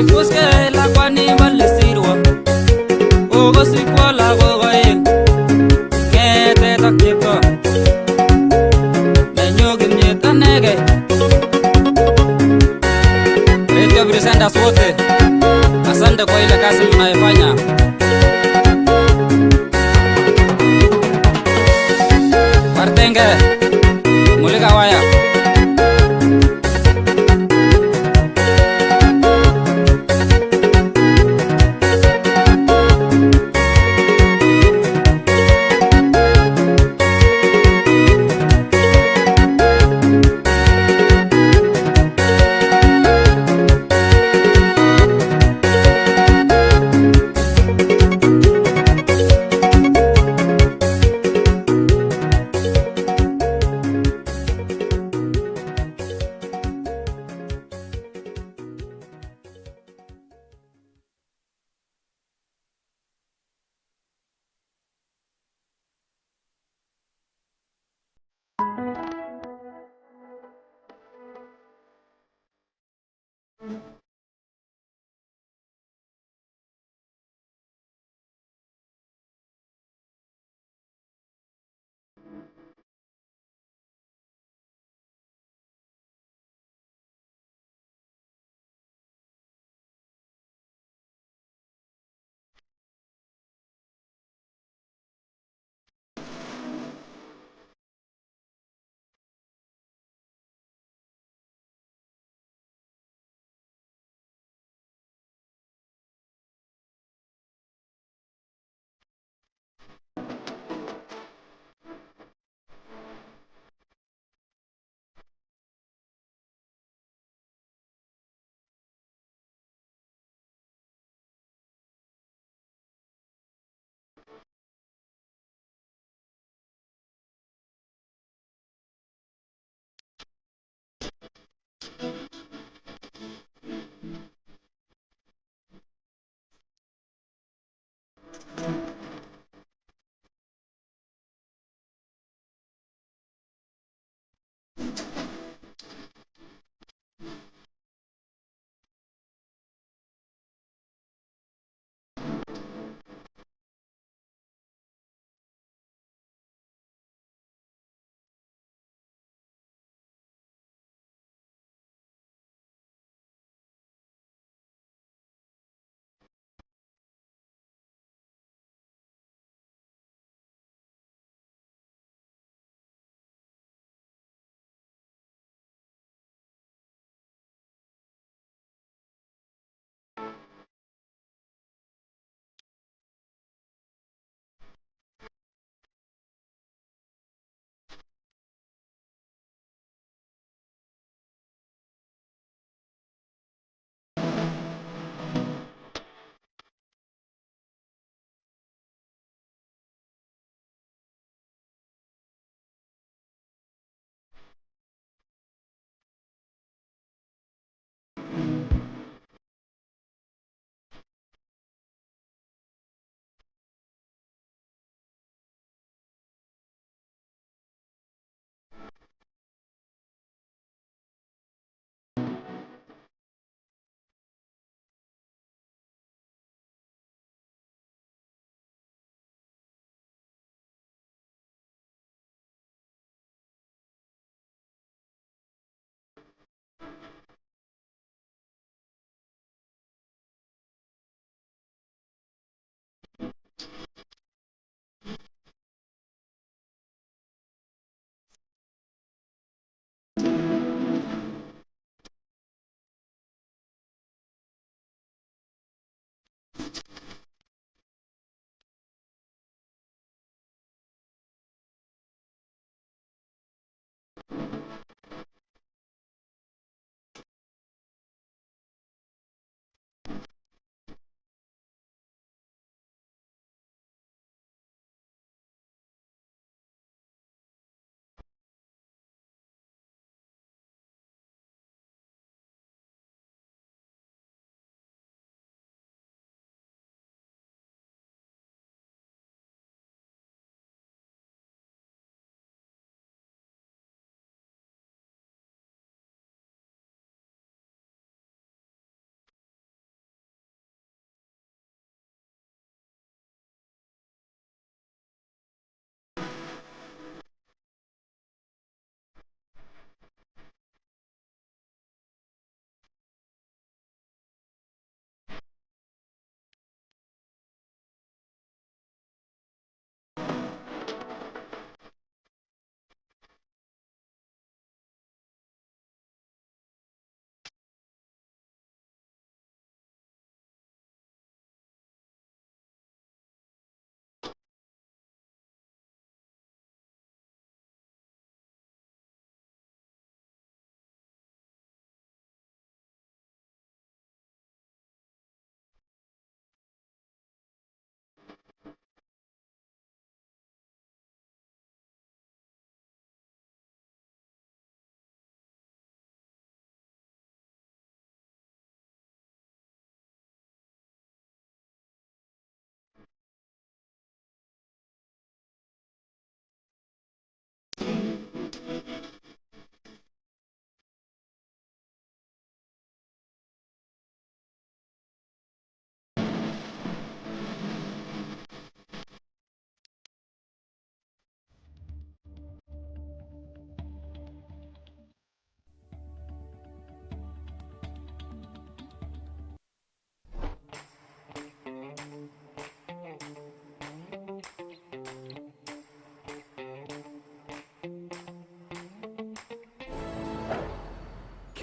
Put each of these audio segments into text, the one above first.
Kuske la kwani balesirwa Ogo sikwa la gogoyin Ngete takipto Nenyogi mnyeta nege Radio Presenters wote asante kwa ile kazi mnaifanya. Partenge mulika waya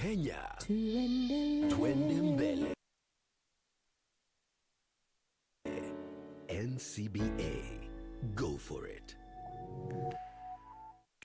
Kenya, twende mbele. NCBA, go for it.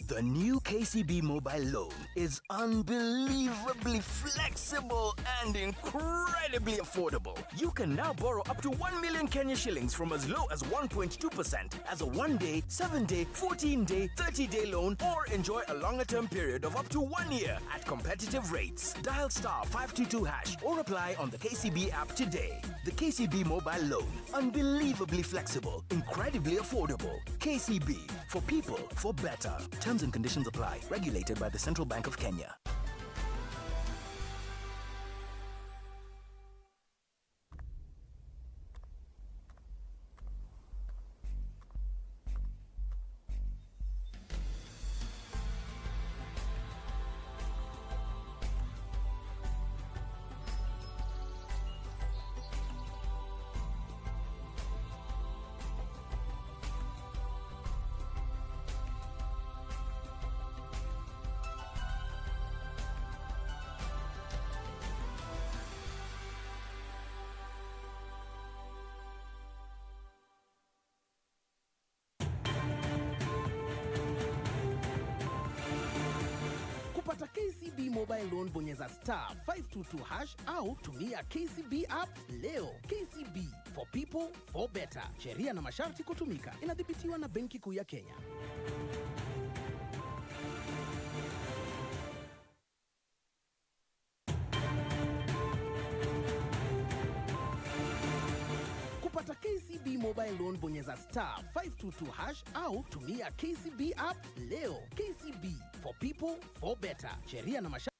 The new KCB mobile loan is unbelievably flexible and incredibly affordable. You can now borrow up to 1 million Kenya shillings from as low as 1.2% as a 1-day, 7-day, 14-day, 30-day loan, or enjoy a longer-term period of up to 1 year at competitive rates. Dial *522# or apply on the KCB app today. The KCB mobile loan, unbelievably flexible, incredibly affordable. KCB, for people, for better. Terms and conditions apply. Regulated by the Central Bank of Kenya. Kupata KCB mobile loan bonyeza *522# au tumia KCB app leo. KCB, for people, for better. Sheria na masharti kutumika. Inadhibitiwa na Benki Kuu ya Kenya. Kupata KCB mobile loan bonyeza *522# au tumia KCB app leo. KCB, for people, for better. Sheria na masharti.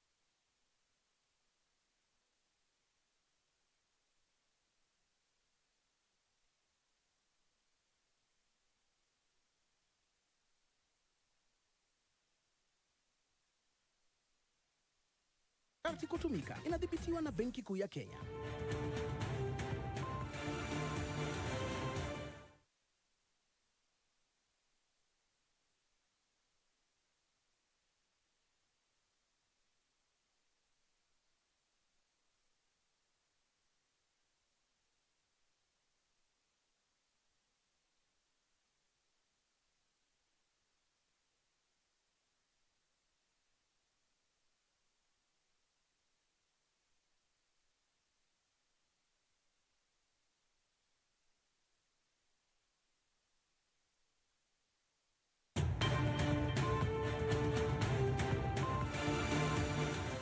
Kutumika. Inadhibitiwa na Benki Kuu ya Kenya.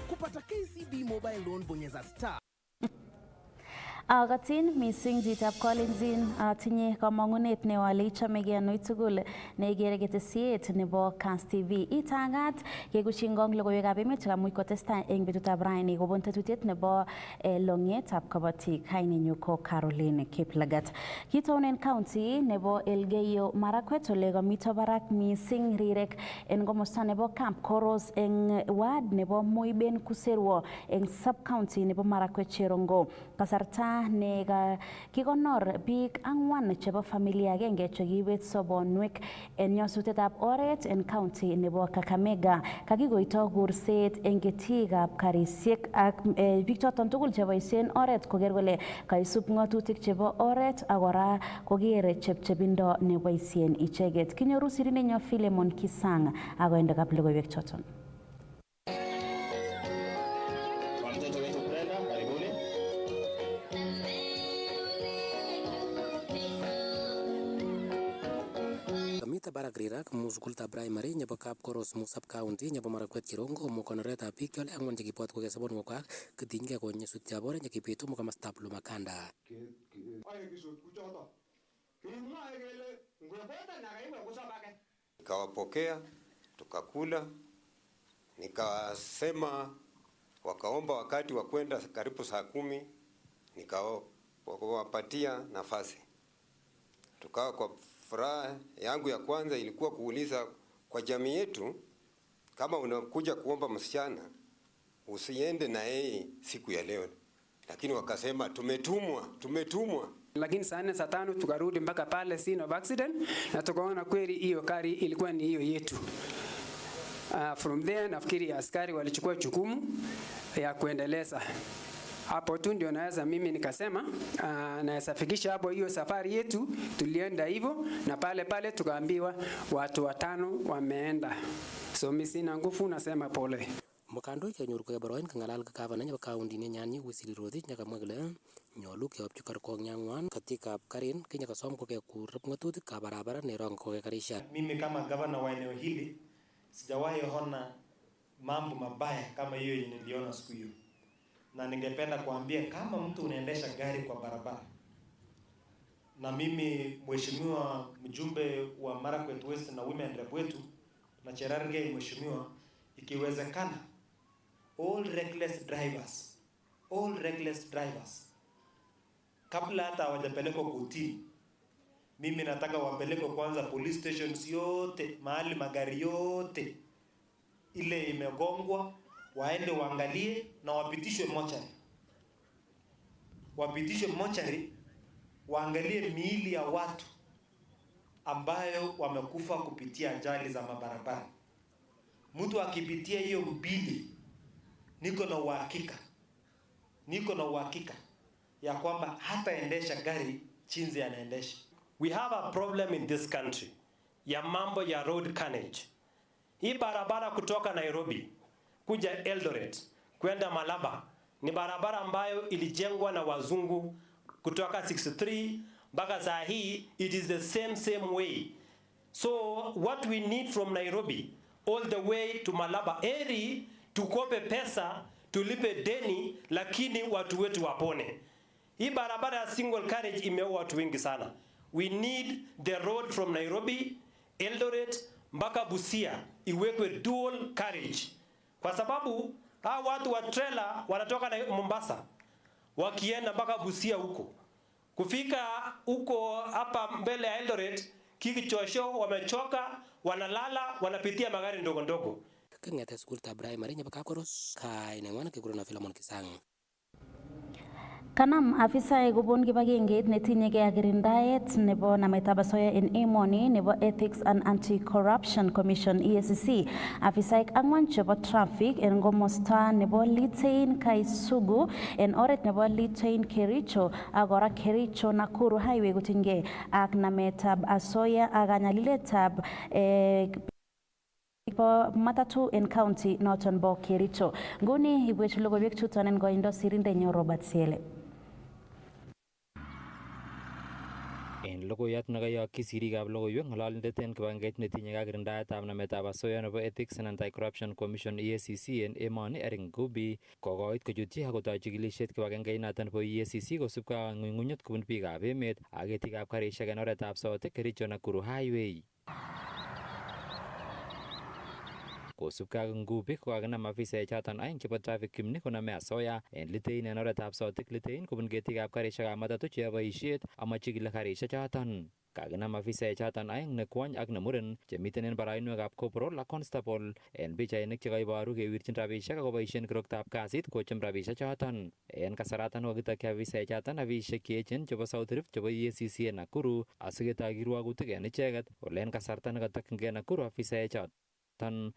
Kupata KCB mobile loan bonyeza *. Agatin missing jitab kolenjin tinye kamangunet newale ichomege anoi tugul neigere ketesiet nebo Kass TV. Itangat kegushingong logoiwekab emet chekamuch kotestai eng betutab raini kobun tetutiet nebo longetab kabatik. Kainenyu ko Caroline Kiplagat. Kitounen county nebo Elgeyo Marakwet ole kamito barak missing rirek en komosta nebo Camp Koros eng ward nebo Moiben Kuserwo eng sub county nebo Marakwet Cherongo. Kasarta ne kikonor biik 4 chebo familia agenge chekibet sobonwek en nyasutietab oret en county nebo Kakamega. Kakikoito kurset en ketikab karisiek ak biik choton tugul cheboisien oret koker kole kaisub ng'atutik chebo oret ak kora koker chepchebindo neboisien icheget. Kinyoru sirindenyo Philemon Kisang akoende kap logoiwek choton. Kamita barak rirak musukulta primary nyebo Kap Koros Musab County nyebo Marakwet Cherongo mo konoretab biik chole angwan chekibot koke sobonwekak ketinygei konyesutietab oret chekibitu mo komostab Lumakanda. Nikawapokea, tukakula, nikasema wakaomba wakati wa kwenda karibu saa 10, nikawapatia nafasi. Tukawa kwa furaha yangu ya kwanza ilikuwa kuuliza kwa jamii yetu, kama unakuja kuomba msichana usiende na yeye siku ya leo. Lakini wakasema tumetumwa. Lakini saa 4 saa 5 tukarudi mpaka pale scene of accident na tukaona kweli hiyo kari ilikuwa ni hiyo yetu. From there nafikiri askari walichukua jukumu ya kuendeleza. Hapo tu ndio naweza mimi nikasema naweza fikisha hapo. Hiyo safari yetu tulienda hivyo, na pale pale tukaambiwa watu 5 wameenda. So mimi sina nguvu, nasema pole. Mokando kenyor ko boroin kangalal ka gavana nebo county ne nyanyi Wisili Rodhi nyakamwa kole nyolu keopchi korkong nyangwan katika Karin Kenya kasom ko kekurep ngatutik ka barabara ne rong ko karisha. Mimi kama gavana wa eneo hili sijawahi ona mambo mabaya kama hiyo yenye niliona siku hiyo, na ningependa kuambia kama mtu unaendesha gari kwa barabara, na mimi mheshimiwa mjumbe wa Marakwet West na women rep wetu na Cherargei, mheshimiwa, ikiwezekana all reckless drivers kabla hata hawajapelekwa kotini, mimi nataka wapelekwe kwanza police stations yote, mahali magari yote ile imegongwa, waende waangalie na wapitishwe mochari, waangalie miili ya watu ambayo wamekufa kupitia ajali za mabarabara. Mtu akipitia hiyo mbili, niko na uhakika ya kwamba hataendesha gari chinzi anaendesha. We have a problem in this country ya mambo ya road carnage. Hii barabara kutoka Nairobi kuja Eldoret kwenda Malaba ni barabara ambayo ilijengwa na wazungu kutoka 63 mpaka saa hii, it is the same way. So what we need from Nairobi all the way to Malaba, eri tukope pesa tulipe deni, lakini watu wetu wapone. Hii barabara ya single carriage imeua watu wengi sana. We need the road from Nairobi, Eldoret mpaka Busia iwekwe dual carriage, kwa sababu hao watu wa trailer wanatoka na Mombasa wakienda mpaka Busia huko. Kufika huko hapa mbele ya Eldoret kikichosho, wamechoka, wanalala, wanapitia magari ndogo ndogo. Kangete school ta primary nyaba Kapkoros kai ne ngwana kiguruna Philemon Kisang. Kanam afisa kobun kibagengeit netinyegei ak kirindaet nebo nametab asoya en emoni nebo Ethics and Anti-Corruption Commission EACC afisaek 4 chebo traffic en komosta nebo Litein Kaisugu en oret nebo Litein Kericho ak kora Kericho Nakuru highway kotinygei ak nametab asoya ak kanyaliletab po matatu en county noton bo Kericho. Nguni ibwech logoiwek chuton en koindo sirindenyo Robert Siele. En logoiyat nekayokyi sirikab logoiwek ng'ololindet en kibagengeit netinye kirindaetab nametab asoya nebo Ethics and Anti-Corruption Commission EACC en emoni Eric Ngubi kokoit kochutyi akotoi chikilisiet kibagengeit bo EACC kosubkei ak ng'ung'unyet kobun biikab emet ak ketikab karisiek en oretab South Kericho Nakuru highway. Kosubkei ak Ngubi kokakinam afisaek choton 2 chebo traffic kimni koname asoya en Litein en oretab South Litein kobun ketikab karisiekab matatu cheyoe boisiet amachikili karisiek choton. Kakinam afisaek choton 2 ne kwony ak ne muren chemiten en barainwekab corporal ak constable en pichainik chekaiboru kewirchin rabisiek akoboisien kiroktab kasit kochem rabisiek choton. En kasaraton kokitokyi afisaek choton afisisiek cheechen chebo South Rift chebo EACC en Nakuru asiketoi kirwagutik en icheket ole en kasarta nekatokyingei Nakuru afisaek choton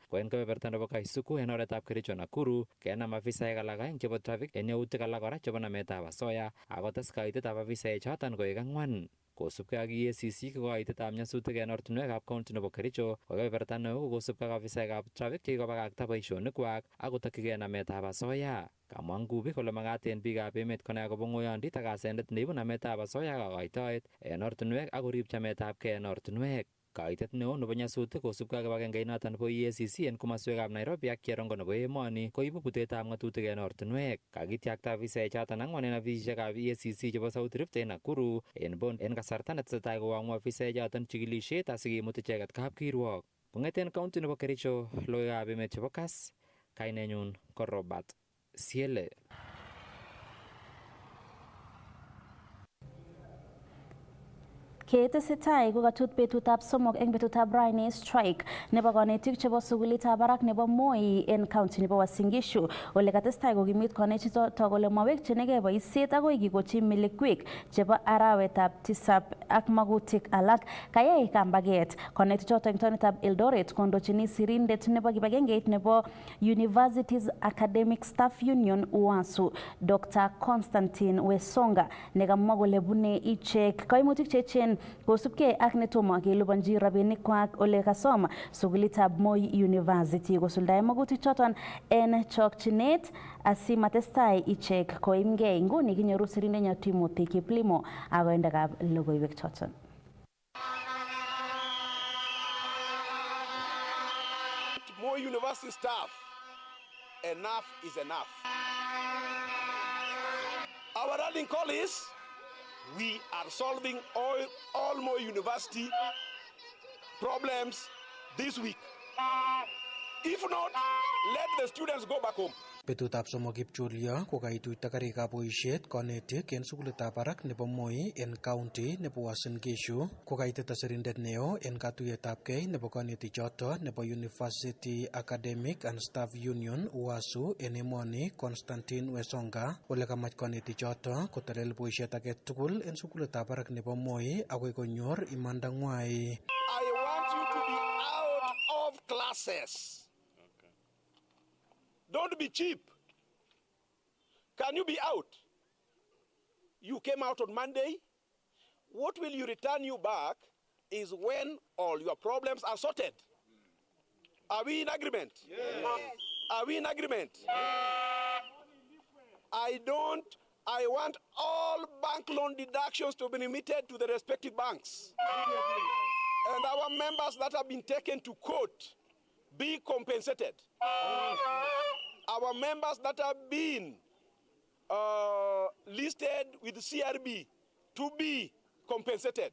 ko en kebeberta nebo Kaisuku en oretab Kericho Nakuru kenam afisaek alak 2 chebo traffic en yautik alak kora chebo nametab asoya akotes kaitetab afisaek choton koek 4. Kosubkei ak EACC ko kaitetab nyasutik en ortinwekab county nebo Kericho ko kebeberta neo kosubkei ak afisaekab traffic chekikobakakta boisionikwak akotokyigei nametab asoya. Kamwa Ngubi kole makat en biikab emet konai akobo ng'oyondit ak asendet neibu nametab asoya ak kaitoet en ortinwek ak korib chametabgei en ortinwek. Kaitet neo nebo nyasutik kosubkei ak kibagengeit noton bo EACC en komoswekab Nairobi ak Cherongo nebo emoni koibu butetab ng'atutik en ortinwek. Kakityakta afisaek choton 4 en afisisiekab EACC chebo South Rift en Nakuru en Bond en kasarta netesetai kowang'u afisaek choton chikilisiet asikimut icheket kapkirwok. Kong'eten county nebo Kericho, logoiwekab emet chebo Kass, kainenyun ko Robert Siele. Ketesetai kokachut betutab somok eng betutab raini strike nebo konetik chebo sukulitab barak nebo Moi en county nebo Uasin Gishu. Ole katestai kokimit konetik chotok kole mawekchinigei boisiet agoi kikochi melekwek chebo arawetab tisab ak magutik alak. Kayai kambaget konetik chotok eng taonitab Eldoret kondochini sirindet nebo kibagengeit nebo Universities Academic Staff Union UASU Dr. Constantine Wesonga nekamwa kole bune ichek kaimutik cheechen kosubkei ak netomo kelipanji rabinikwak ole kasom sukulitab Moi University kosuldae magutik choton en chokchinet asimatestai ichek koimgei. Nguni kinyoru sirindenyo Timothy Kiplimo akoendekab logoiwek choton. More university staff, enough is enough. Our rallying call is, we are solving all more university problems this week. If not, let the students go back home. Betutab somok Kipchulyo kokaituita karikab boisiet konetik en sukulitab barak nebo Moi en county nebo Uasin Gishu kokaitita sirindet neo en katuiyetabgei nebo konetichoto nebo University Academic and Staff Union UASU en emoni Constantine Wesonga ole kamach konetichoto kotelel boisiet age tugul en sukulitab barak nebo Moi agoi konyor imandang'wai. I want you to be out of classes. Don't be cheap. Can you be out? You came out on Monday. What will you return you back is when all your problems are sorted. Are we in agreement? Yes. Are we in agreement? Yes. I want all bank loan deductions to be remitted to the respective banks. And our members that have been taken to court be compensated. Our members that have been listed with CRB to be compensated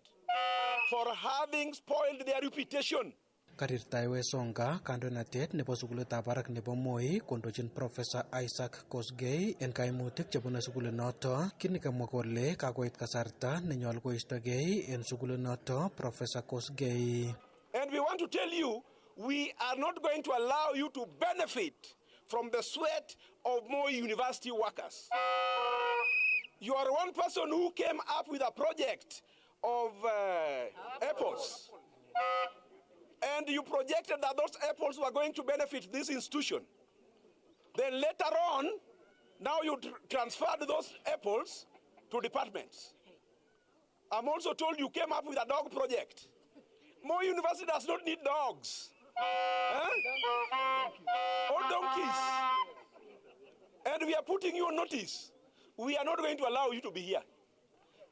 for having spoiled their reputation. Karirtai Wesonga kandoinatet nebo sukulitab barak nebo Moi kondochin Professor Isaac Kosgei en kaimutik chebune sukulinoto kini kamwa kole kakoit kasarta nenyolu koistogei en sukulinoto Professor Kosgei. And we want to tell you, we are not going to allow you to benefit from the sweat of more university workers. You are one person who came up with a project of apples. And you projected that those apples were going to benefit this institution. Then later on, now you transferred those apples to departments. I'm also told you came up with a dog project. More university does not need dogs. Or donkeys. And we are putting you on notice. We are not going to allow you to be here.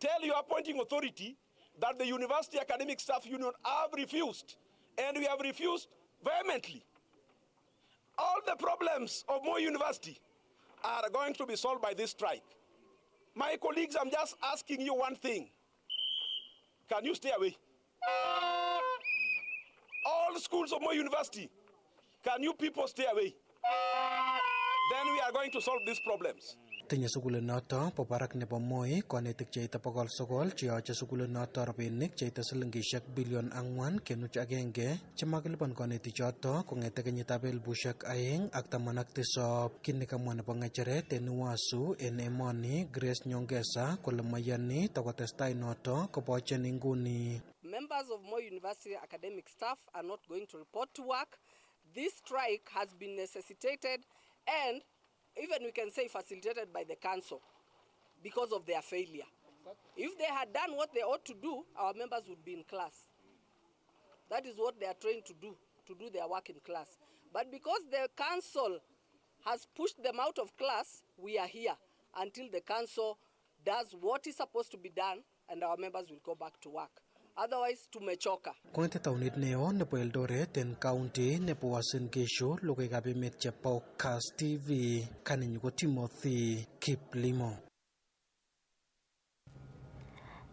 Tell your appointing authority that the University Academic Staff Union have refused, and we have refused vehemently. All the problems of Moi University are going to be solved by this strike. My colleagues, I'm just asking you one thing. Can you stay away? All schools of Moi University, can you people stay away? Then we are going to solve these problems. Tinye sukulinoto po barak nebo Moi konetik cheite 900 cheyoche sukulinoto rabinik cheite silingishek bilion 4.1 chemakilipan konetichoto kong'ete kenyitab 2017. Kini kamwa nebo ng'echeret en UASU en emoni Grace Nyongesa kole mayani takotestai noto kobochen inguni. Members of Moi University academic staff are not going to report to work. This strike has been necessitated and even we can say facilitated by the council because of their failure. If they had done what they ought to do, our members would be in class. That is what they are trained to do their work in class. But because the council has pushed them out of class, we are here until the council does what is supposed to be done and our members will go back to work. Otherwise, tumechoka. Kong'ete taunit neo nebo Eldoret en county nebo Uasin Gishu, logoiwekab emet chebo Kass Tv, kaninyu ko Timothy Kiplimo.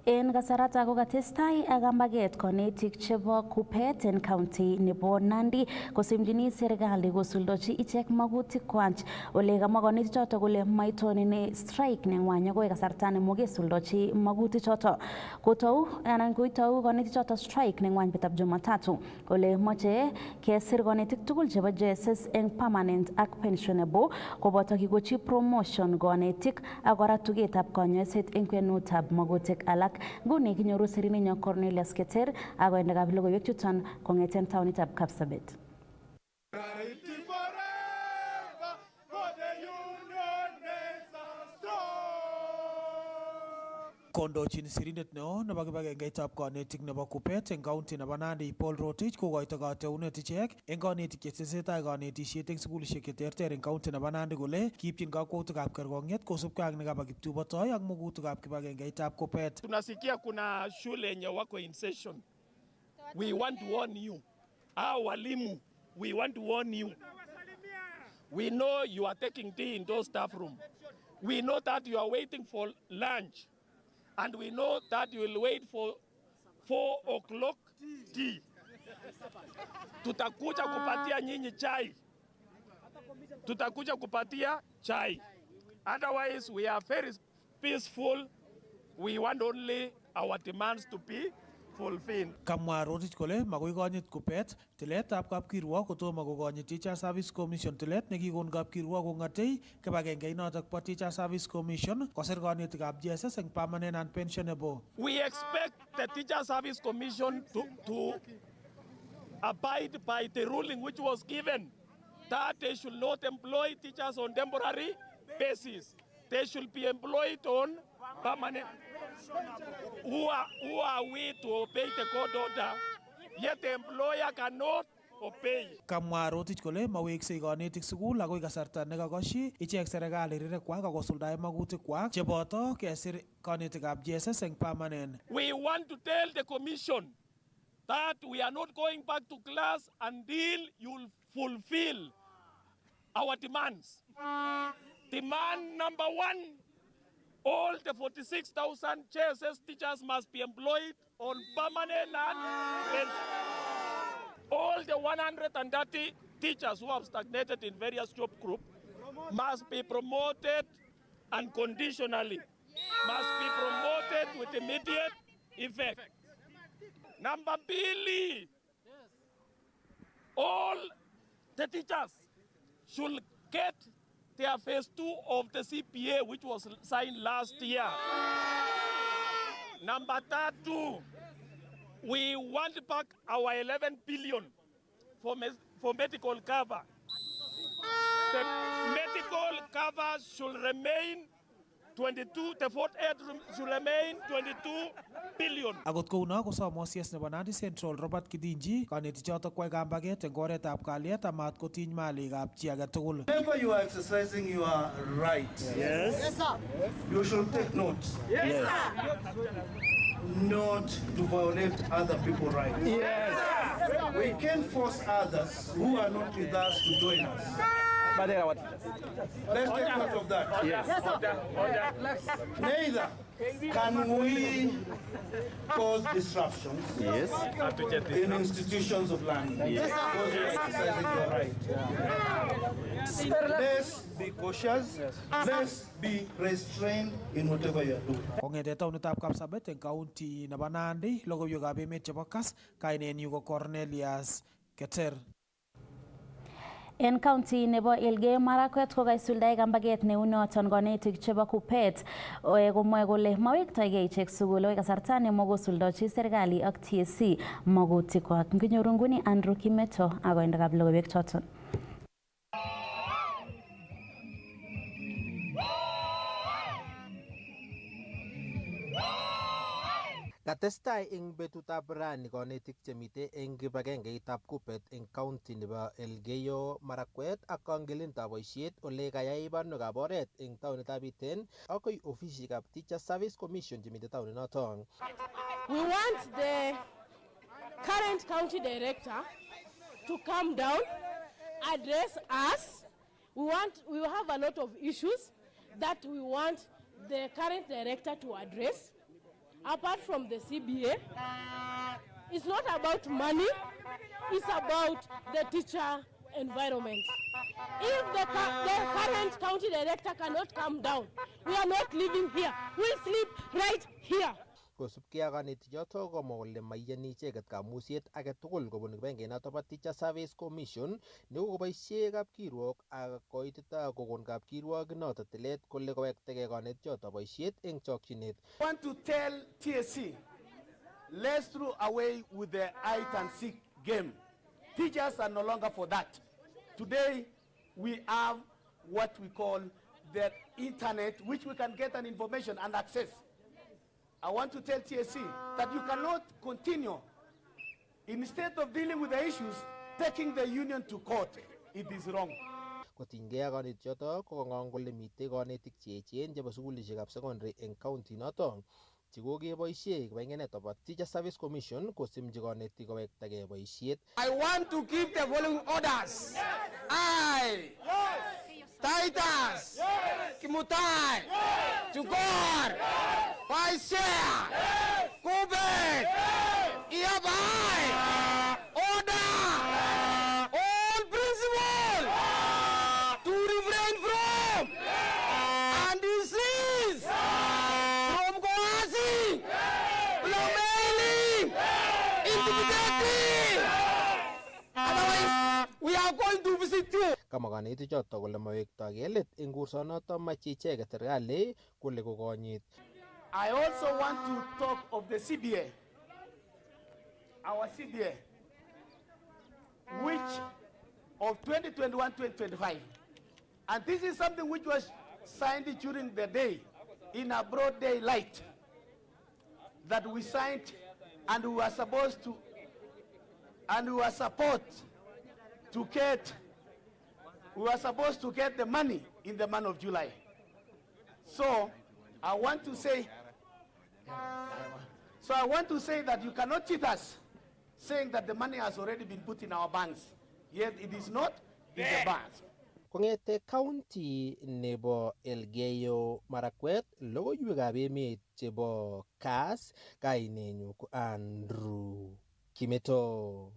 En kasarata ko katestai ak ambaget konetik chebo Kupet en county nebo Nandi kosimchini serikali kosuldochi ichek magutik kwach ole kamwa konetik choto kole maitonini strike nengwany agoi kasarta nemo kesuldochi magutik choto kotou anan koitou konetik choto strike nengwany betab Jumatatu ole moche kesir konetik tugul chebo JSS en permanent ak pensionable koboto kikochi promotion konetik ak kora tugetab konyoiset en kwenutab magutik alak. Nguni kinyoru sirinenyo Cornelius Keter ak koendekab logoiwek chuton kong'eten taonitab Kapsabet. Kondochin sirindet neo nebo kibagengeitab konetik nebo Kupet en county nebo Nandi Paul Rotich kokoito kateunet ichek en konetik chetesetai konetisiet en sukulishek cheterter en county nebo Nandi kole kiipchin kakwautikab kergong'et kosubkei ak nekaba kiptubotoi ak mugutikab kibagengeitab Kupet. Tunasikia kuna shule yenye wako in session. We want to warn you. Our walimu, we want to warn you. We know you are taking tea in those staff room. We know that you are waiting for lunch. And we know that you will wait for 4 o'clock tea. Tutakuja kupatia nyinyi chai. Tutakuja kupatia chai. Otherwise, we are very peaceful. We want only our demands to be fulfilled. Kamwa Rotich kole magoi konyit Kupet tiletab kapkirwok kotomo kokonyit Teacher Service Commission tilet nekikon kapkirwok kong'atei kibagengeit bo Teacher Service Commission kosir konetikab JSS en permanent and pensionable. We expect the Teacher Service Commission to abide by the ruling which was given that they should not employ teachers on temporary basis. They should be employed on permanent. Who are we to obey the court order? Yet the employer cannot obey. Kamwa Rotich kole maweksei konetik sukul agoi kasarta nekakoshi ichek serikali rirekwak akosuldae magutikwak cheboto kesir konetikab JSS en permanent. We want to tell the commission that we are not going back to class until you fulfill our demands. Demand number 1, all the 46,000 JSS teachers must be employed on permanent and pension. All the 130 teachers who have stagnated in various job groups must be promoted unconditionally, must be promoted with immediate effect. Number 2, all the teachers should get their phase 2 of the CPA, which was signed last year. Number 3, we want back our 11 billion for medical cover. The medical cover should remain 22, the fourth aid should remain 22 billion. Agot kouno kosom OCS nebo Nandi Central Robert Kidinji konetichoto kwai kambaget en oretab kalyet amat kotiny malikab chi age tugul. Whenever you are exercising your right, yes, sir, you should take note. Yes, sir. Not to violate other people's rights. Yes. We can force others who are not with us to join us. But let's take note of that. Yes. Neither can we cause disruptions, yes, in institutions of learning, yes, because you're exercising your right. Let's be cautious. Let's be restrained in whatever you are doing. Kong'ete taonitab Kapsabet en county nebo Nandi, logoiwekab emet chebo Kass, kainenyu ko Cornelius Keter. En county nebo Elgeyo Marakwet ko kaisuldae kambaget neunoton konetik chebo Kupet komwoe kole mawektoigei ichek sukul akoi kasarta nemokosuldochi serikali ak TSC magutikwak. Nginyoru nguni Andrew Kimeto ak koendekab logoiwek choton. Katestai ing betutab rani konetik chemite eng kibagengeitab Kupet eng county nebo Elgeyo Marakwet ak kangelintab boisiet ole kayai banwekab oret eng taonitab Iten akoi ofisishekab Teacher Service Commission chemite taoninoto. We want the current county director to come down, address us. We have a lot of issues that we want the current director to address. apart from the CBA, it's not about money, it's about the teacher environment. If the current county director cannot come down, we are not living here. We sleep right here. Kosubkei ak kanetichoto komwa kole maiyani icheket kamusiet age tugul kobun kibagengenoto bo Teacher Service Commission nekokoboisie kapkirwok ak koitita kokon kapkirwok noto tilet kole kowektegei kanetichoto boisiet eng chokchinet. I want to tell TSC, let's throw away with the hide and seek game. Teachers are no longer for that. Today we have what we call the internet, which we can get an information and access. I want to tell TSC that you cannot continue, instead of dealing with the issues, taking the union to court. It is wrong. Kotinygei ak kanetichoto kokong'ong kole mitei kanetik che echen chebo sukulishekab secondary eng county noto chekokeboisie kibagengenet nebo Teacher Service Commission kosimchi kanetik kowektagei boisiet. I want to give the following orders. I, Titus, Kimutai, Chukor, Vice Chair, Kubek, Iabai, order all principal to refrain from and desist from coercing, blackmailing, intimidating. Otherwise, we are going to visit you. Kama kanetichoto kole mawektoi let eng kursonoto mache icheket serikali kole kokonyit. I also want to talk of the CBA, our CBA, which of 2021-2025, and this is something which was signed during the day, in a broad daylight, that we signed, and we were supposed to, and we were supposed to get the money in the month of July. So I want to say that you cannot cheat us, saying that the money has already been put in our banks, yet it is not in the banks. Kongete county nebo Elgeyo Marakwet, logoiwekab emet chebo Kass, kainenyu ko Andrew Kimeto.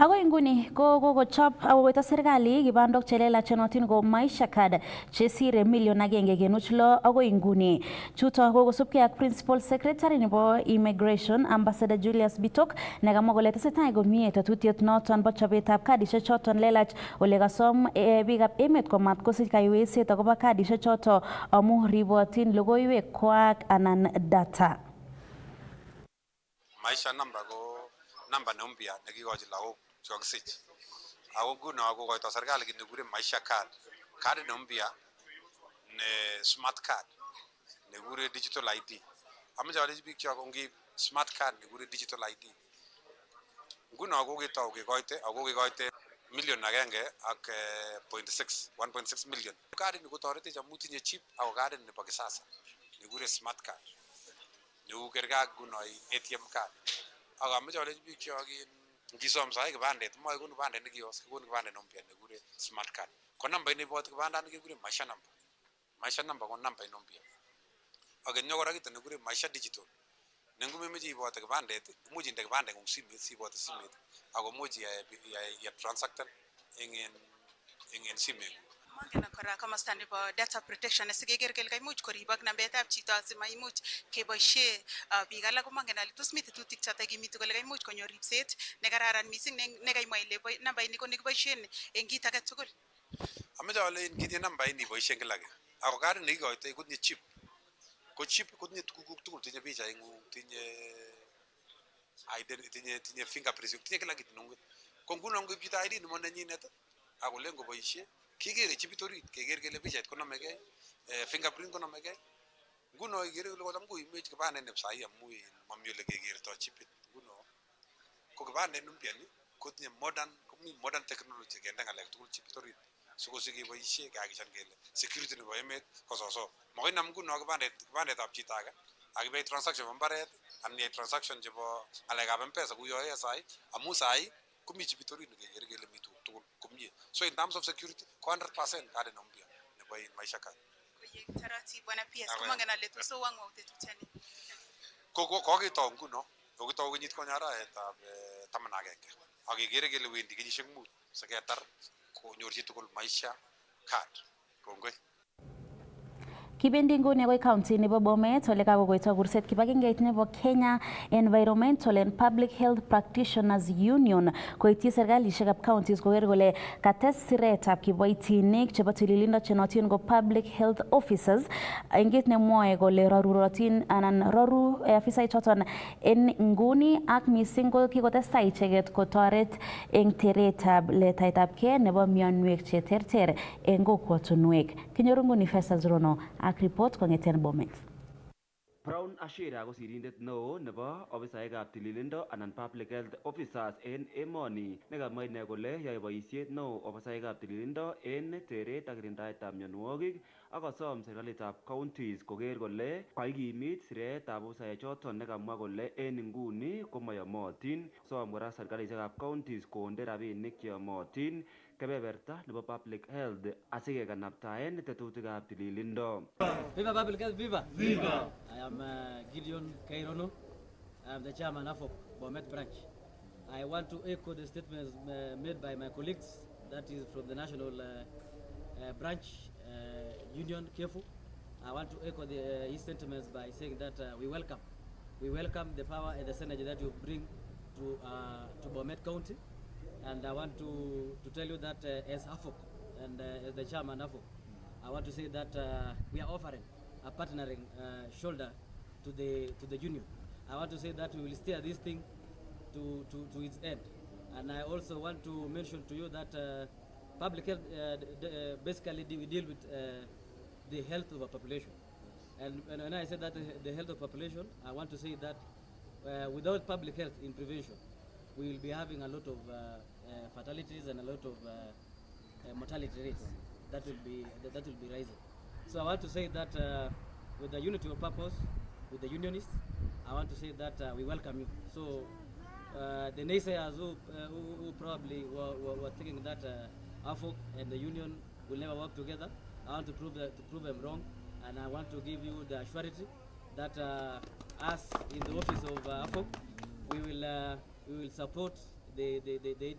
Ako inguni kokochop akokoito serikali kibandok chelelach chenotin ko Maisha Card chesire million 1.6 akoi inguni. Chuto kokosubkei ak Principal Secretary nebo Immigration Ambassador Julius Bitok nekamwa kole tesetai komie tetutiet noton bo chobetab kadishek choton lelach ole kasom biikab emet komat kosich kaiweisiet akobo kadishek choto amu ribotin logoiwek kwak anan data. Maisha number ko namba ne mpya nekikochi lagok chokisich. Ako nguno kokoito serikali kit nekure Maisha Card. Card ne mpya ne smart card nekure digital ID. Amache alechi biik chok ongeib smart card nekure digital ID. Nguno koketou kekoite ako kekoite million 1.6 million. Card ni kotoretech amu tinye chip ako card nebo kisasa nekure smart card. Neu kerga nguno ATM card. Ako amache alechi biik chok ngisom sai kibandet moe konu kibandet nekiyos konu kibandet mpya nekure smart card. Ko namba ini bot kibandani kekure Maisha number. Maisha number ko namba ino mpya. Akenyo kora kito nekure Maisha digital. Nengumemeche ibote kibandet, imuch inde kibandet ng'ung simet sibote simet ako much ya transacten eng simet. Mangena kora komasta nebo data protection asikeker kele kaimuch koribok nambetab chito asimaimuch keboishe biik alak ko mangen ale tos mi tetutik choto kimitu kole kaimuch konyor ripset nekararan mising nekaimwa ile namba ini ko nekiboishen eng kit age tugul. Amache ale kitinye namba ini iboishen kila ke. Ako karit nekikoitoi kotinye chip. Ko chip kotinye tuguk tugul, tinye pichaing'ung, tinye identity, tinye fingerprints, tinye kila kitu nungwe. Ko nguno ngoib chito ID nemo nenyinet ako len koboishe kikere chipit orit keker kele pichait konomegei, fingerprint konomegei. Nguno ikere kole kotam koimech kibandet nep sahi amu mami ole kekertoi chipit. Nguno ko kibandet mpya ni kotinye modern technology kende ng'alek tugul chipit orit sikosik keboishe kakishan kele security nebo emet kososo. Makoi nam nguno kibandetab chito age akibei transaction nebo mbaret anan iyai transaction chebo ng'alekab M-Pesa kuyoe sahi amu sahi komi chipit orit nekekere kele mi tuguk tugul komie. So in terms of security, 100% card ino mpya nebo nebo maisha card. Taratibu bwana PS kumongen ale tos owang tetutiani. Kokitau nguno, kokitau kenyit konye arawetab 11. Ak kekere kele wendi kenyisiek 5 siketar konyor chitugul maisha card. Kongoi. Kibendi nguni akoi county nebo Bomet ole kakokoito kurset kibagengeit nebo Kenya Environmental and Public Health Practitioners Union koityi serkalishekab counties koker kole kates siretab kiboitinik chebo tililindo chenotin ko public health officers eng kit nemwoe kole rorurotin anan roru afisaek choton en nguni ak missing ko kikotestai icheket kotoret eng teretab letaetabkei nebo mionwek cheterter eng kokwotunwek. Kinyoru nguni Festus Rono ak report kong'eten Bomet. Brown Ashira ko sirindet neo nebo ofisaekab tililindo anan public health officers en emoni nekamwa ine kole yoe boisiet neo ofisaekab tililindo en teret ak kirindaetab mionwogik ak kosom serikalitab counties koker kole kaikimit siretab ofisaechoton nekamwa kole en inguni komoyomotin. Som kora serkalishekab counties konde rabinik cheyomotin kebeberta nebo public health asikekanaptaen tetutikab tililindo. Viva public health, viva! Viva! I am Gideon Kairono. I am the chairman of Bomet branch. I want to echo the statements made by my colleagues, that is from the national branch union, Kefu. I want to echo his sentiments by saying that we welcome the power and the synergy that you bring to Bomet County. And I want to tell you that as AFOC and as the chairman AFOC, I want to say that we are offering a partnering shoulder to the union. I want to say that we will steer this thing to its end. And I also want to mention to you that public health, basically we deal with the health of a population. And when I say that the health of population, I want to say that without public health in prevention, we will be having a lot of fatalities and a lot of mortality rates that will be rising. So I want to say that with the unity of purpose, with the unionists, I want to say that we welcome you. So the naysayers who probably were thinking that AFOC and the union will never work together, I want to prove them wrong, and I want to give you the assurity that us in the office of AFOC, we will support the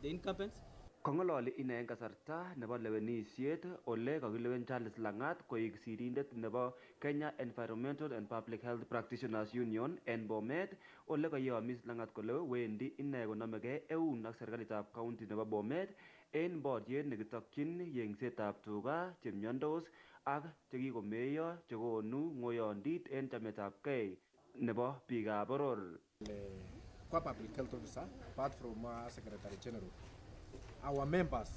incumbents. Kongololi ine en kasarta nebo lewenisiet ole kakilewen Charles Langat koik sirindet nebo Kenya Environmental and Public Health Practitioners Union en Bomet ole kayomis Langat kole wendi ine konomegei eun ak serikalitab county nebo Bomet en boriet nekitokyin yengsetab tuga chemiondos ak chekikomeyo chekonu ng'oyondit en chametabgei nebo biikab boror. Kwa public health officer, apart from Secretary General, our members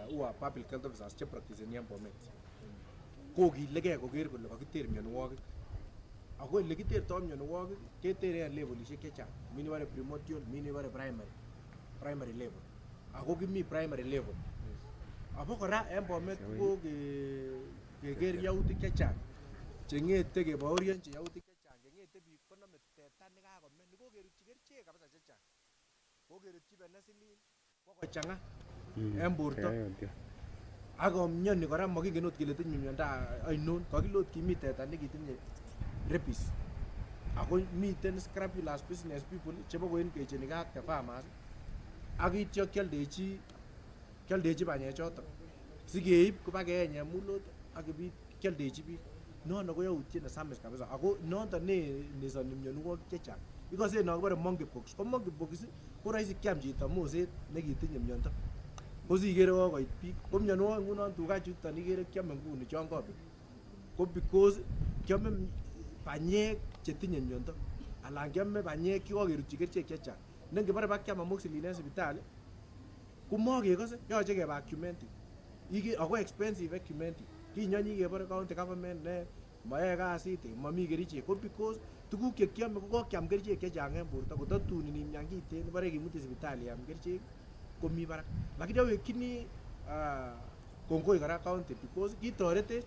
who are public health officers che practice in Bomet kokilegei koker kole kakiter mionwogik. Ako ole kitertoi mionwogik ketere en levelishek chechang. Mi nebore primordial, mi nebore primary level. Ako kimi primary level. Apo kora en Bomet ko keker yautik chechang cheng'ete kebaorionchi yautik chechang cheng'ete biik konome teta nekakome nikokerutyi kerichek kabisa chechang. Kokerutyi penicillin kokochang'a en borto. Ako mioni kora makingen ot kele tinye miondo ainon. Kakile ot kimi teta nekitinye rabies. Ako miten scrupulous business people chebo koen kechenike ak the farmers ak ityo kialdechi banyechoton sikeib koba keeny en mulot ak ibit kialdechi biik. Nono ko yautiet nesamis kabisa. Ako noton nesoni mionwogik chechang. Ikose no kibore monkeypox. Ko monkeypox ko rahisi kiam chito moset nekitinye miondo. Ko sikere kokoit biik. Ko mionwogik ngunon tuga chuton ikere kiame nguni chon kobek. Ko because kiame banyek chetinye miondo alan kiame banyek chekokerutyi kerichek chechang. Ne ngibore bakiam amoxicillin en sipitali komokekose, yoche kevacuumenti. Ako expensive vacuumenti. Kinyonyi kebore county government ne moyoe kasit, momi kerichek. Ko because tuguk chekiame ko kokiam kerichek chechang en borto kotatun inimyan kiten ibore kimuti sipitali iam kerichek komi barak. Lakini awekchini kongoi kora county because kitoretech.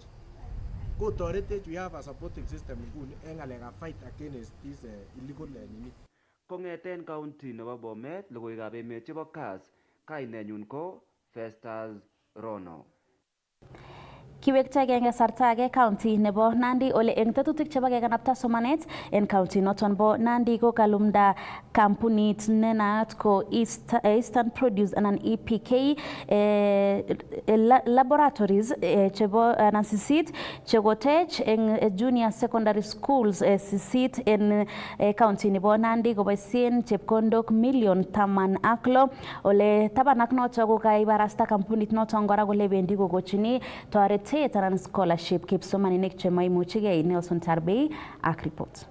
Kotoretech, we have a supporting system nguni en ng'alekab fight against this illegal nini. Kong'eten county nebo Bomet, logoiwekab emet chebo Kass, kainenyun ko Festus Rono. Kiwektage eng kasarta age county nebo Nandi ole eng tetutik chebo kekanapta somanet en county noton bo Nandi ko kalumda kampunit nenaat ko Eastern Produce anan EPK laboratories chebo anan sisit chekotech eng junior secondary schools sisit en county nebo Nandi koboisien chepkondok million 16 ole taban ak noto ko kaibarasta kampunit noton kora kole bendi kokochini toretet anan scholarship kipsomaninik chemaimuchigei. Nelson Tarbei ak report.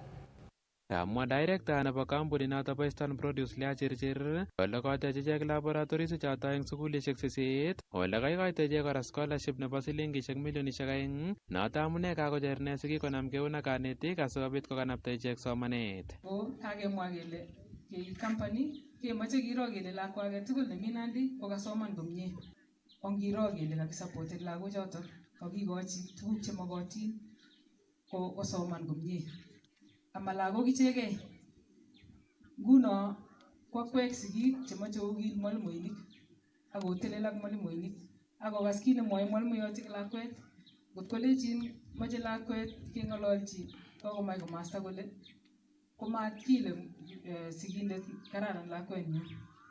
Kamwa director nebo kampunit noto bo Eastern Produce Lea Chirchir ole kotech ichek laboratories choto eng sukulishek 8 ole kaikoito ichek kora scholarship nebo silingishek milionishek 2 noto amune kakocher ne sikikonam keun ak kanetik asikobit kokanapta ichek somanet. Kakemwa kele kei company kemoche kiro kele lakwa age tugul nemi Nandi kokasoman komie. Ongiro kele kakisupporten lagochoto kakikochi tuguk chemokotin kosoman komie. Ama lagok ichegei. Nguno kwakwek sigik chemoche okil mwalimuinik akotelel ak mwalimuinik akokas kit nemwoe mwalimuiyot eng lakwet. Ngotkolechin moche lakwet keng'ololchi kokomach komasta kole komatkile sigindet kararan lakwenyu.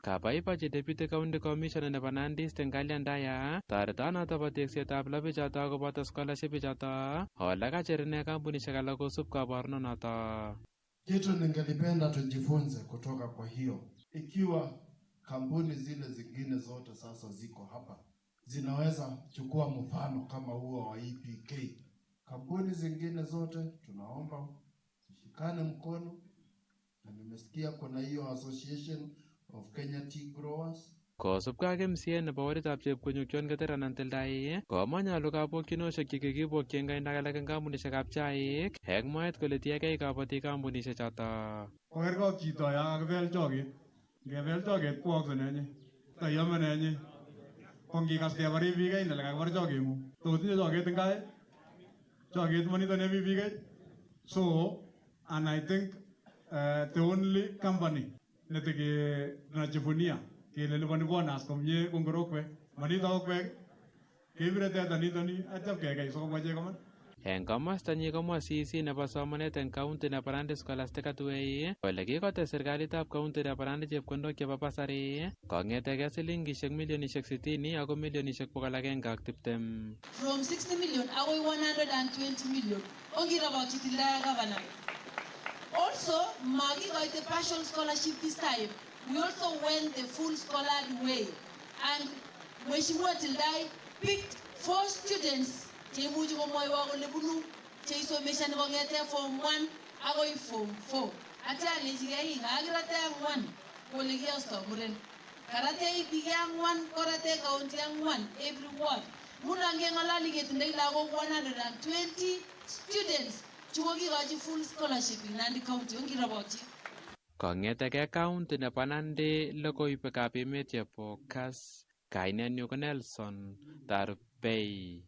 Kabaibachi Deputy County Commissioner nebo Nandi East eng Kalyandaya toretonoto bo teksetab labichoto koboto scholarship ichoto ole kacher ine kampunishek alak kosub kaborunonoto. Kitu ningelipenda tujifunze kutoka kwa hiyo, ikiwa kampuni zile zingine zote sasa ziko hapa zinaweza chukua mfano kama huo wa EPK. Kampuni zingine zote tunaomba tushikane mkono, na nimesikia kuna hiyo association of Kenya tea growers. Kosubkei ak MCA nebo waritab chepkonyuk John Keteran Antildai komanyalu kabokyinoshek chekikibokyi eng kainda alak eng kampunishekab chaik eng mwaet kole tiegei kabotik kampunishek choto. Kokergok chito ya kakibel choget, ngebel choget kwokse nenyi tayome nenyi kongikas kebari bikei nele kakibar chogengu totinye choget eng kai choget monito ne bikei. So and I think the only company netike najivunia kele lipani bonus komye kongorokwek manito okwek kebire teta nitoni achap kekei sokobwa chekoman. Eng komostanyi komwa CEC nebo somanet eng county nebo Nandi Scholastic Atuwei kole kikotes serikalitab county nebo Nandi chepkondok chebo basari kongetegei silingishek milionishek 60 ako milionishek 120. From 60 million akoi 120 million. Ongirabokyi tilda governor. Also, makikoite partial scholarship this time. We also went the full scholar way. And Mheshimiwa Tildai picked 4 students cheimuchi komwoiwo kole bunu cheisomeshani kong'ete form 1 akoi form 4. Atya alechigei kakirate ang'wan kole kiyosto muren. Karate bike ang'wan korate county ang'wan every ward. Nguno ngeng'ololi ketindoi lagok 120 students chukokikochi full scholarship in Nandi County. Ongirobokyi. Kongetegei county nebo Nandi logoiwekab emet chebo Kass. Kainenyu ko Nelson Tarbei.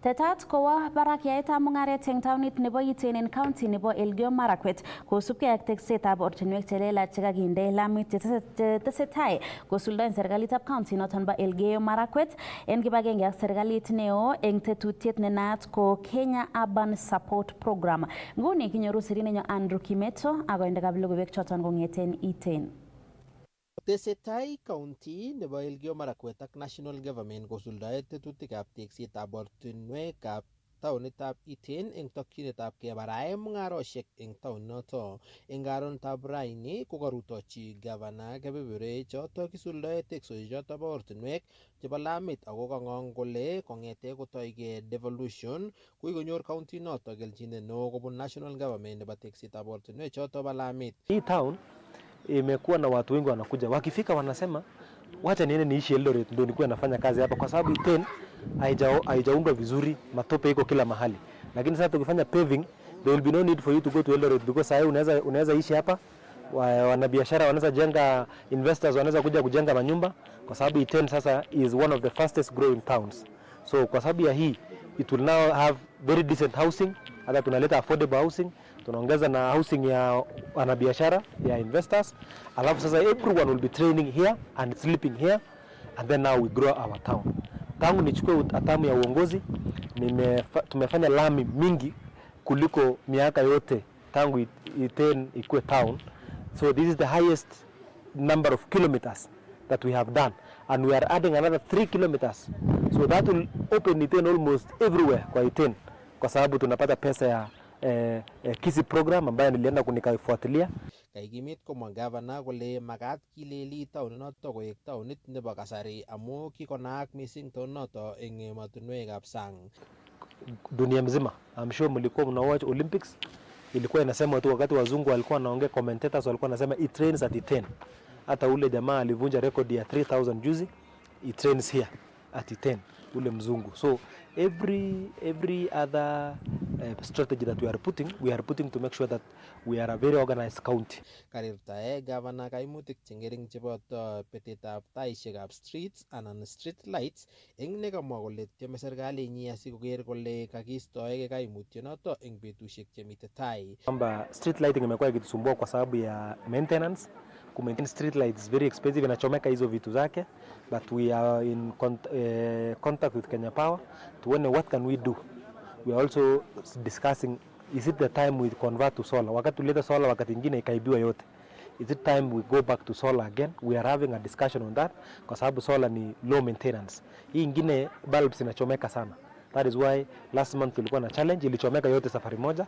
Tetat kowa barak yaetab mung'aret eng taunit nebo Iten en county nebo Elgeyo Marakwet kosubkei ak teksetab ortinwek chelelach chekakinde lamit chetesetai kosuldaen serikalitab county noton bo Elgeyo Marakwet en kibagenge ak serikalit neo eng tetutiet nenaat ko Kenya Urban Support Program. Nguni kinyoru sirinenyo Andrew Kimeto akoindekab logoiwek choton kong'eten Iten. Tesetai county nebo Elgeyo Marakwet ak national government kosuldae tetutikab teksetab ortinwekab taonitab Iten eng tokyinetab kebarae mung'aroshek eng taoninoto. Eng karonetab raini ko karutochi gavana kebeberwek choto kisuldae teksosiek choto bo ortinwek chebo lamit ako kang'ong kole kong'ete kotoige devolution kuikonyor county noto kelchinet neo kobun national government nebo teksetab ortinwek choto bo lamit. Hii town imekuwa na watu wengi wanakuja, wakifika wanasema wacha niende niishi Eldoret ndio nikuwe nafanya kazi hapa, kwa sababu Iten haijaundwa vizuri, matope iko kila mahali. Lakini sasa tukifanya paving, there will be no need for you to go to Eldoret because sasa unaweza ishi hapa, wanabiashara wanaweza jenga, investors wanaweza kuja kujenga manyumba, kwa sababu Iten sasa is one of the fastest growing towns. So kwa sababu ya hii, it will now have very decent housing, hata tunaleta affordable housing, tunaongeza na housing ya wanabiashara ya investors, alafu sasa everyone will be training here and sleeping here, and then now we grow our town. tangu nichukue hatamu ya uongozi tumefanya lami mingi kuliko miaka yote tangu Iten ikuwe town. So this is the highest number of kilometers that we have done, and we are adding another 3 kilometers, so that will open Iten almost everywhere kwa Iten, kwa sababu tunapata pesa ya kisi program ambayo nilienda kunikaifuatilia. Kaikimit komwa gavana kole makat kileli taoninoto koek taonit nebo kasari amu kikonaak missing taoninoto eng emotinwekab sang. Dunia mzima, I'm sure mlikuwa mnawatch Olympics, ilikuwa inasema tu wakati wazungu walikuwa wanaongea, commentators walikuwa wanasema it trains at 10. Hata ule jamaa alivunja record ya 3000 juzi, it trains here at 10, ule mzungu. So every other strategy that we are putting to make sure that we are a very organized county. Karirtae gavana kaimutik chengering cheboto betetab taishekab streets anan street lights eng nekamwa kole tieme serikalinyi asikoker kole kakiistoege kaimutyonoto eng betusiek chemite tai. Kwamba street lighting imekuwa ikitusumbua kwa sababu ya maintenance. Kumaintain street lights is very expensive, inachomeka hizo vitu zake, but we are in contact with Kenya Power tuone what can we do. We are also discussing, is it the time we convert to solar? Wakati tuleta solar wakati ingine ikaibiwa yote. Is it time we go back to solar again? We are having a discussion on that kwa sababu solar ni low maintenance. Hii ingine bulbs inachomeka sana. That is why last month tulikuwa na challenge, ilichomeka yote safari moja,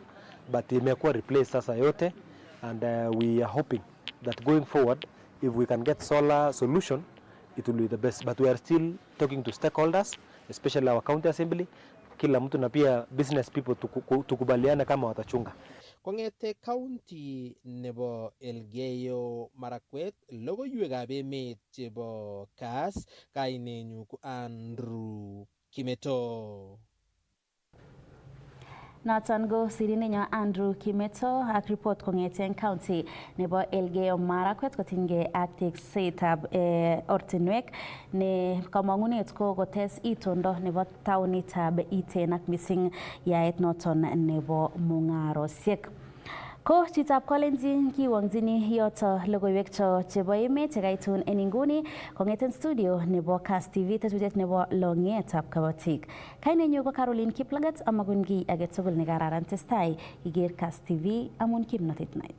but imekuwa replaced sasa yote, and we are hoping that going forward, if we can get solar solution, it will be the best. But we are still talking to stakeholders, especially our county assembly, kila mtu na pia business people tukubaliana kama watachunga. Kongete county nebo Elgeyo Marakwet, logoiwekab emet chebo Kass, kainenyu ko Andrew Kimeto. Noton ko sirinenyo Andrew Kimeto ak report kong'eten county nebo Elgeyo Marakwet kotinygei ak teksetab ortinwek ne kamang'unet ko kotes itondo nebo taonitab Iten ak missing yaet noton nebo mung'arosiek. Ko chitab Kalenjin kiwang'jini yoto logoiwek chebo emet chekaitun en inguni kong'eten studio nebo Kass TV tetutiet nebo long'etab kabatik. Kainenyu ko Caroline Kiplagat, amakun kiy age tugul nekararan testai iker Kass TV amun kimnotet night.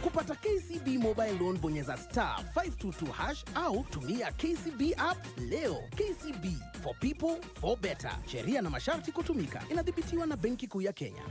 Kupata KCB mobile loan bonyeza *522# au tumia KCB app leo. KCB, for people, for better. Sheria na masharti kutumika. Inadhibitiwa na Benki Kuu ya Kenya.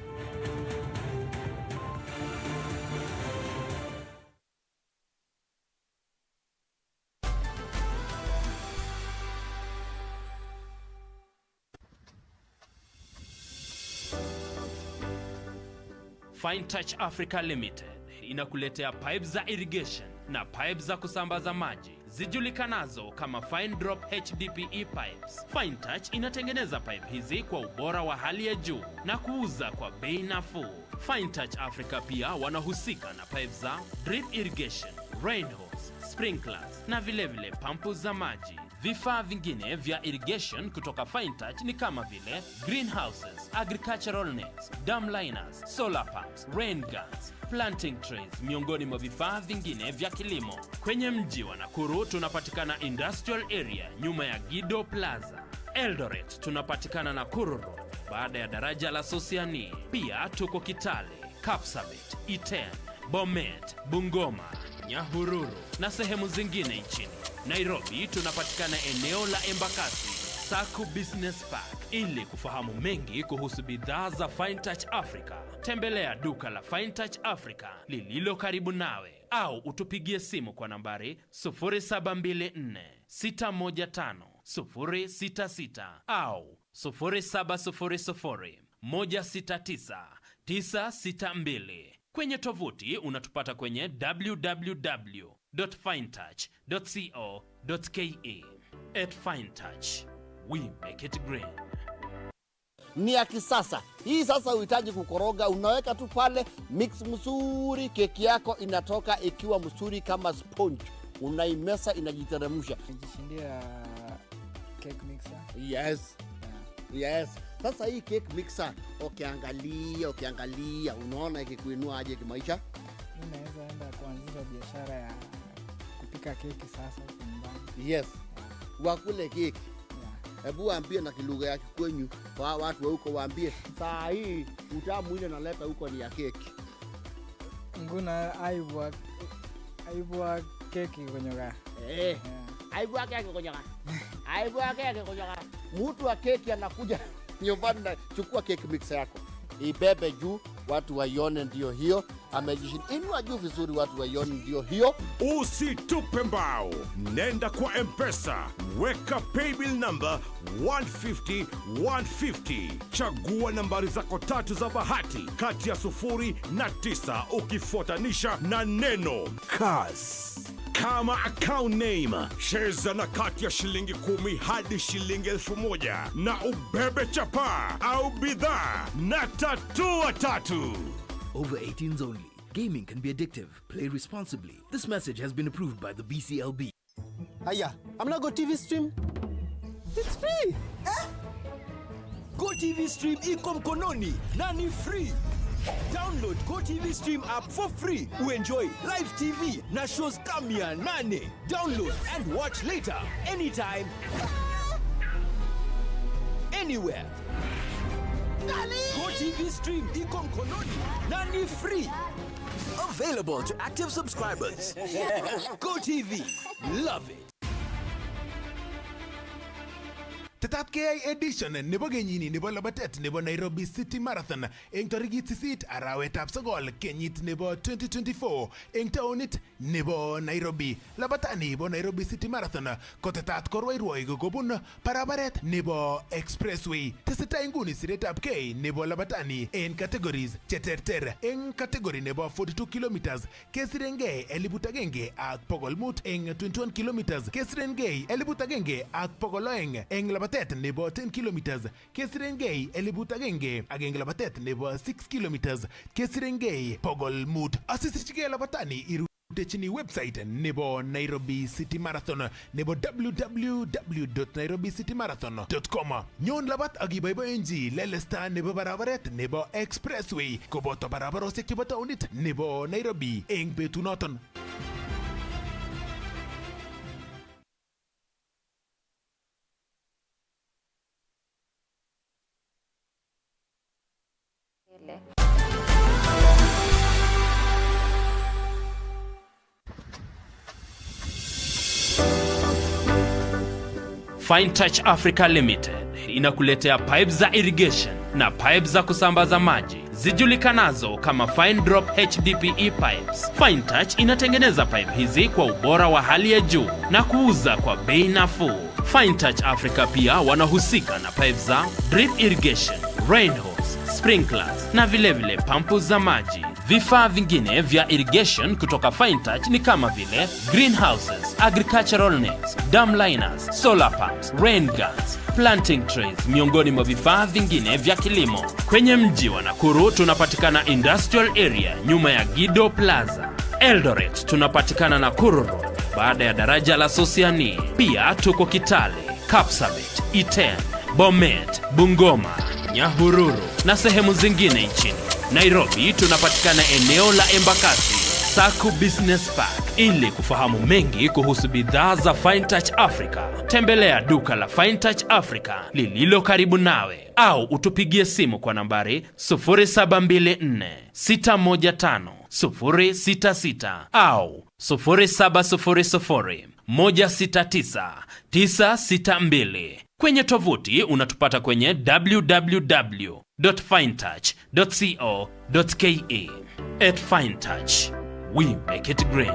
Fine Touch Africa Limited inakuletea pipe za irrigation na pipe za kusambaza maji zijulikanazo kama Fine Drop HDPE pipes. Fine Touch inatengeneza pipe hizi kwa ubora wa hali ya juu na kuuza kwa bei nafuu. Fine Touch Africa pia wanahusika na pipe za drip irrigation, rain hose, sprinklers na vilevile pampu za maji. Vifaa vingine vya irrigation kutoka Fine Touch ni kama vile greenhouses, agricultural nets, dam liners, solar pumps, rain guns, planting trays, miongoni mwa vifaa vingine vya kilimo. Kwenye mji wa Nakuru tunapatikana Industrial Area nyuma ya Gido Plaza. Eldoret tunapatikana Nakuru Road baada ya daraja la Sosiani. Pia tuko Kitale, Kapsabet, Iten, Bomet, Bungoma, Nyahururu na sehemu zingine nchini. Nairobi tunapatikana eneo la Embakasi, Saku Business Park. Ili kufahamu mengi kuhusu bidhaa za Fine Touch Africa, tembelea duka la Fine Touch Africa lililo karibu nawe au utupigie simu kwa nambari 0724 615 066 au 0700 169 962. Kwenye tovuti unatupata kwenye www.finetouch.co.ke. At Fine Touch, we make it green. Ni ya kisasa. Hii sasa uhitaji kukoroga, unaweka tu pale, mix mzuri, keki yako inatoka ikiwa mzuri kama sponge. Unaimesa, inajiteremsha. Nijishindia cake mixer? Yes. Yes. Sasa hii cake mixer, ukiangalia, unaona ikikuinua aje kimaisha? Mimi naweza enda kuanzisha biashara ya kupika keki sasa huko nyumbani. Yes. Wakule keki. Hebu waambie na kilugha ya kikwenyu kwa watu wa huko, waambie saa hii utamu ile naleta huko ni ya keki. Nguna aibwa keki konyoga. Aibwa keki konyoga. Aibwa keki konyoga. Mtu wa keki anakuja nyumbani na chukua keki mix yako. Ibebe juu watu waione ndio hiyo. Amejishinda. Inua juu vizuri watu waione ndio hiyo. Usitupe mbao. Nenda kwa M-Pesa. Weka paybill number 150-150. Chagua nambari zako 3 za bahati kati ya 0 na 9 ukifuatanisha na neno Kass. Kama account name, cheza na kati ya shilingi 10 hadi shilingi 1000 na ubebe chapa au bidhaa na tatua tatu. Over 18s only. Gaming can be addictive. Play responsibly. This message has been approved by the BCLB. Aya, I'm not Go TV stream. It's free. Go TV stream iko mkononi na ni free. Download Go TV stream app for free. Enjoy live TV na shows kamia 8. Download and watch later anytime, anywhere. Go TV stream iko mkononi na ni free. Available to active subscribers. Go TV. Love it. Tetat KI edition nebo kenyini nebo labatet nebo Nairobi City Marathon eng tarikit 8 arawetab 9 kenyit nebo 2024 eng taonit nebo Nairobi. Labatani nebo Nairobi City Marathon kotetat korwairwoi kobun barabaret nebo Expressway. Tesetai nguni siretab K nebo labatani eng categories cheterter. Eng category nebo 42 kilometers kesirengei 1,100 ak 500. Eng 21 kilometers kesirengei 1,100 ak 200. Eng labatet nebo 10 kilometers kesirengei 1,100 ak eng labatet nebo 6 kilometers kesirengei 500. Asisirchigei labatani irutechini website nebo Nairobi City Marathon nebo www.nairobicitymarathon.com. Nyon labat ak iboiboenji lelesta nebo barabaret nebo Expressway koboto barabarosiek chebo taonit nebo Nairobi eng betunoton. Fine Touch Africa Limited inakuletea pipe za irrigation na pipe za kusambaza maji zijulikanazo kama Fine Drop HDPE pipes. Fine Touch inatengeneza pipe hizi kwa ubora wa hali ya juu na kuuza kwa bei nafuu. Fine Touch Africa pia wanahusika na pipe za drip irrigation, rain hose, sprinklers na vilevile pampu za maji. Vifaa vingine vya irrigation kutoka Fine Touch ni kama vile greenhouses, agricultural nets, dam liners, solar pumps, rain guns, planting trays, miongoni mwa vifaa vingine vya kilimo. Kwenye mji wa Nakuru tunapatikana Industrial Area nyuma ya Gido Plaza. Eldoret tunapatikana Nakuru Road baada ya daraja la Sosiani. Pia tuko Kitale, Kapsabet, Iten, Bomet, Bungoma, Nyahururu na sehemu zingine nchini. Nairobi tunapatikana eneo la Embakasi, Saku Business Park. Ili kufahamu mengi kuhusu bidhaa za Fine Touch Africa, tembelea duka la Fine Touch Africa lililo karibu nawe au utupigie simu kwa nambari 0724 615 066 au 0700 169 962. Kwenye tovuti unatupata kwenye www.finetouch.co.ke. At Fine Touch, we make it green.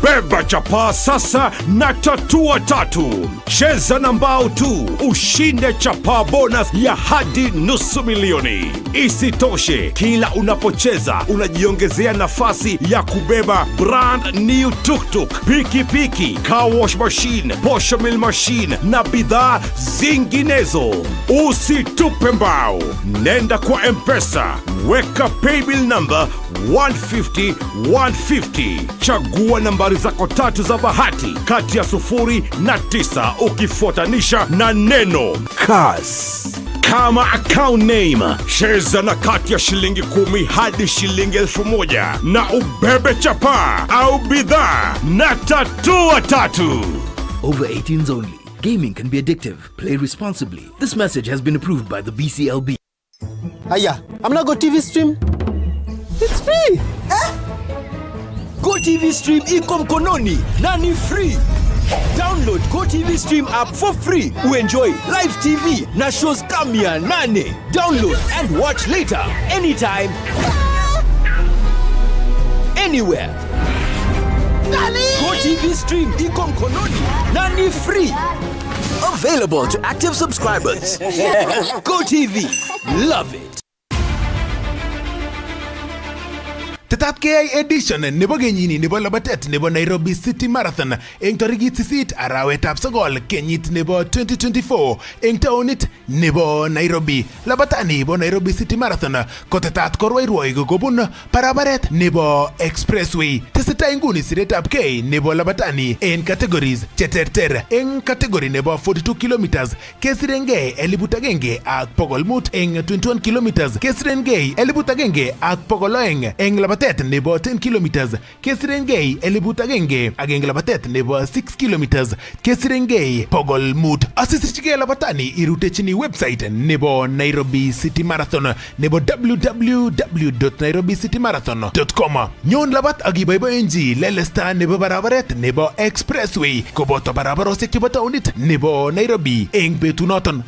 Beba chapa sasa na tatua tatu. Cheza na mbao tu ushinde chapa bonus ya hadi $500,000. Isitoshe, kila unapocheza unajiongezea nafasi ya kubeba brand new tuk-tuk, pikipiki, car wash machine, posho mill machine na bidhaa zinginezo. Usitupe mbao. Nenda kwa M-Pesa, weka paybill number 150-150. Chagua nambari zako 3 za bahati kati ya 0 na 9 ukifuatanisha na neno Kass. kama account name. Cheza na kati ya shilingi 10 hadi shilingi 1000 na ubebe chapa au bidhaa na tatua tatu. Over 18s only. Gaming can be addictive. Play responsibly. This message has been approved by the BCLB. Aya, amna Go TV stream? It's free. Go TV stream iko mkononi na ni free. Download Go TV stream app for free. Enjoy live TV na shows kamia 8. Download and watch later anytime, anywhere. Go TV stream iko mkononi na ni free. Available to active subscribers. Go TV. Love it. Tetat KI edition nebo kenyini nebo labatet nebo Nairobi City Marathon eng tarikit 8 arawetab 9 kenyit nebo 2024 eng taonit nebo Nairobi. Labatani nebo Nairobi City Marathon kotetat korwairwoi kobun barabaret nebo Expressway. Tesetai nguni siretab K nebo labatani eng categories cheterter. Eng category nebo 42 kilometers kesirengei 1,100 ak 500 eng 21 kilometers kesirengei 1,100 ak 200 eng labatet nebo 10 kilometers kesirengei 1,100 ak eng labatet nebo 6 kilometers kesirengei 500. Asisirchigei labatani irutechini website nebo Nairobi City Marathon nebo www.nairobicitymarathon.com. Nyon labat ak iboiboenji lelesta nebo barabaret nebo Expressway koboto barabarosiek chebo taonit nebo Nairobi eng betunoton.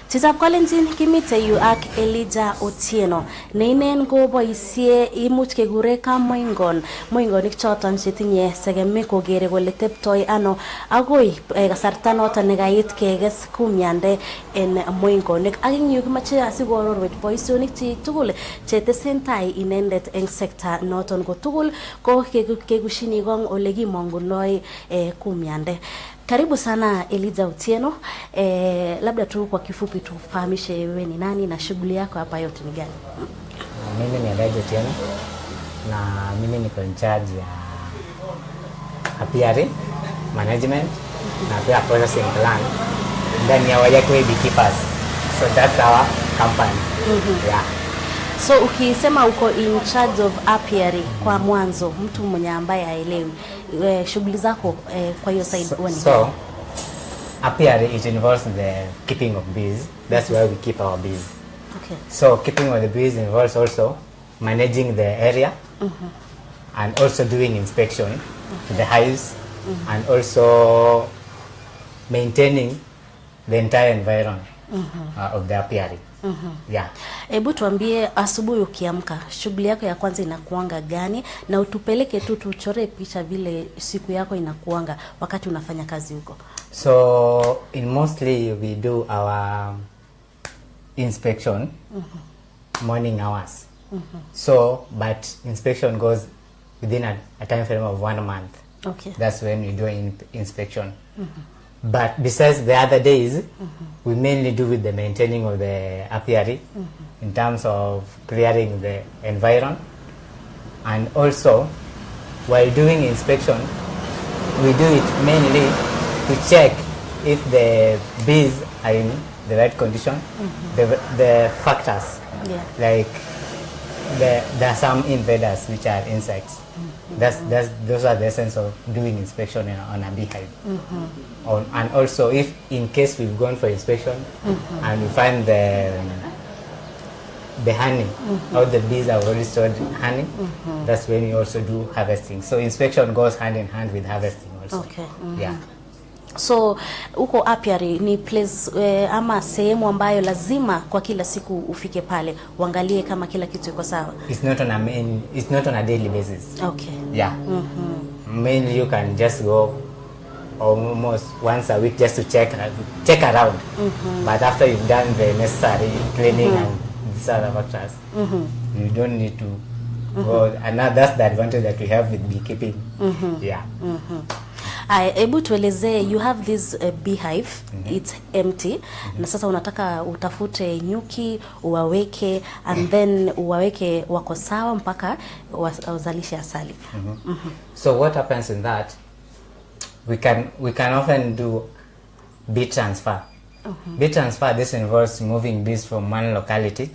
Tisab Kalenjin kimite yu ak Elijah Otieno ne inen ko boisie imuch kekure ka moingonik choton chetinye segemik kokere kole teptoi ano agoi kasarta noton nekait kekes kumyande en moingonik. Ak ing yu kimache asikororwech boisionik chi tugul chetesentai inendet eng sekta noton ko tugul ko kekushini kong ole kimongunoi kumyande. Karibu sana Elijah Otieno. Labda tu kwa kifupi tufahamishe wewe ni nani na shughuli yako hapa yote ni gani? Mimi ni Elijah Otieno na mimi niko in charge ya apiary management na pia processing plan ndani ya Wajakwe Beekeepers. So that's our company. Yeah. So ukisema uko in charge of apiary kwa mwanzo, mtu mwenye ambaye haelewi shughuli zako kwa hiyo side wani? So apiary it involves the keeping of bees. That's where we keep our bees. Okay. So keeping of the bees involves also managing the area and also doing inspection to the hives and also maintaining the entire environment of the apiary. Yeah. Hebu tuambie asubuhi ukiamka shughuli yako ya kwanza inakuanga gani na utupeleke tu tuchore picha vile siku yako inakuanga wakati unafanya kazi huko. So in mostly we do our inspection morning hours. So but inspection goes within a time frame of 1 month. Okay. That's when we do inspection. But besides the other days, we mainly do with the maintaining of the apiary in terms of clearing the environment. And also, while doing inspection, we do it mainly to check if the bees are in the right condition, the factors, like there are some invaders which are insects. Those are the essence of doing inspection on a beehive. And also, if in case we've gone for inspection and we find the honey, how the bees have already stored honey. That's when you also do harvesting. So inspection goes hand in hand with harvesting also. Okay. Yeah. So uko apiary ni place ama sehemu ambayo lazima kwa kila siku ufike pale uangalie kama kila kitu iko sawa. It's not on a daily basis. Okay. Yeah. Mainly you can just go almost once a week just to check around. But after you've done the necessary cleaning and these other factors, you don't need to go. And that's the advantage that we have with beekeeping. Yeah. Able tuelezee, you have this beehive, it's empty, na sasa unataka utafute nyuki uwaweke and then uwaweke wako sawa mpaka wazalishe asali. So what happens in that, we can often do bee transfer. Bee transfer, this involves moving bees from one locality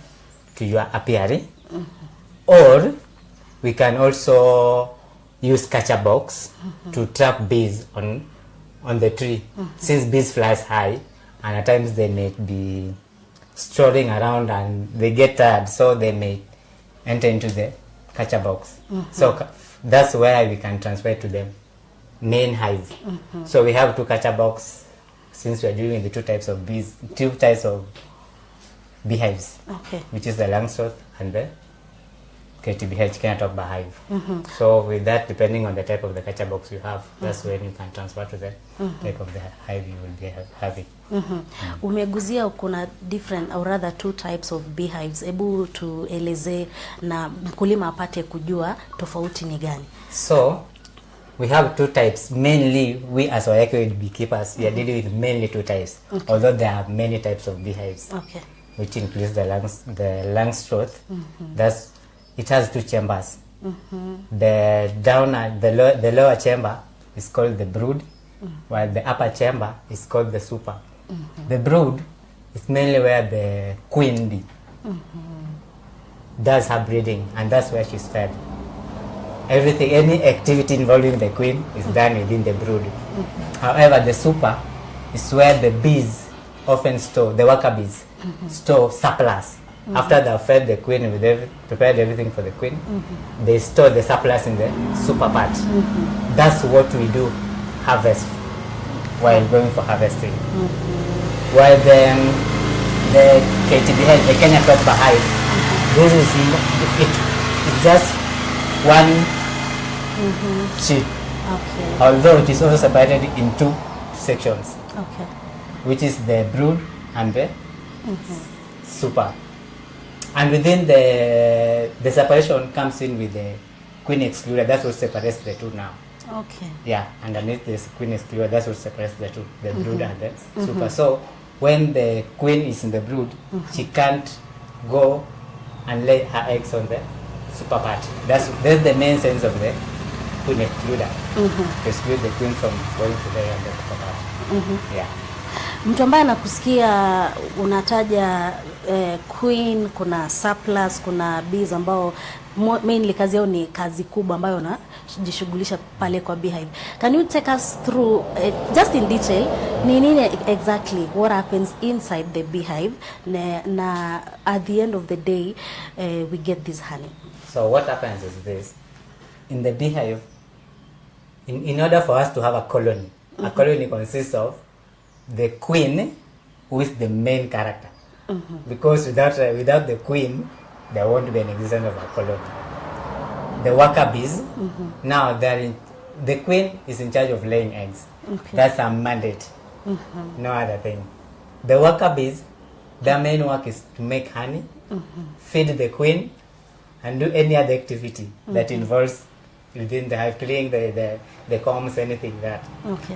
to your apiary, or we can also use catcher box to trap bees on the tree. Since bees flies high, and at times they may be strolling around and they get tired, so they may enter into the catcher box. So that's where we can transfer to the main hive. So we have 2 catcher box, since we are dealing with the 2 types of bees, 2 types of beehives, which is the Langstroth and the KTBH, Kenya Top Beehive. So with that, depending on the type of the catcher box you have, that's when you can transfer to the type of the hive you will be having. Umeguzia kuna different or rather 2 types of beehives. Ebu tueleze na mkulima apate kujua tofauti ni gani. So we have 2 types. Mainly, we as Wayakwed beekeepers, we are dealing with mainly 2 types. Although there are many types of beehives, which includes the Langstroth. It has 2 chambers. The lower chamber is called the brood, while the upper chamber is called the super. The brood is mainly where the queen bee does her breeding, and that's where she's fed. Any activity involving the queen is done within the brood. However, the super is where the bees often store, the worker bees, store surplus. After they have fed the queen, prepared everything for the queen, they store the surplus in the super part. That's what we do harvest while going for harvesting. While the KTBH, the Kenya Top Beehive, this is it's just one sheet. Although it is also separated in 2 sections, which is the brood and the super. And within the separation comes in with the queen excluder. That's what separates the 2 now. Yeah, underneath this queen excluder, that's what separates the 2, the brood and the super. So when the queen is in the brood, she can't go and lay her eggs on the super part. That's the main sense of the queen excluder. To exclude the queen from going to lay on the super part. Yeah. Mtu ambaye anakusikia unataja queen, kuna surplus, kuna bees ambao mainly kazi yao ni kazi kubwa ambayo wanajishughulisha pale kwa beehive. Can you take us through just in detail ni nini exactly what happens inside the beehive na at the end of the day we get this honey? So what happens is this: in the beehive, in order for us to have a colony, a colony consists of the queen, who is the main character. Because without the queen, there won't be an existence of a colony. The worker bees, now the queen is in charge of laying eggs. That's a mandate. No other thing. The worker bees, their main work is to make honey, feed the queen, and do any other activity that involves within the hive, cleaning the combs, anything that.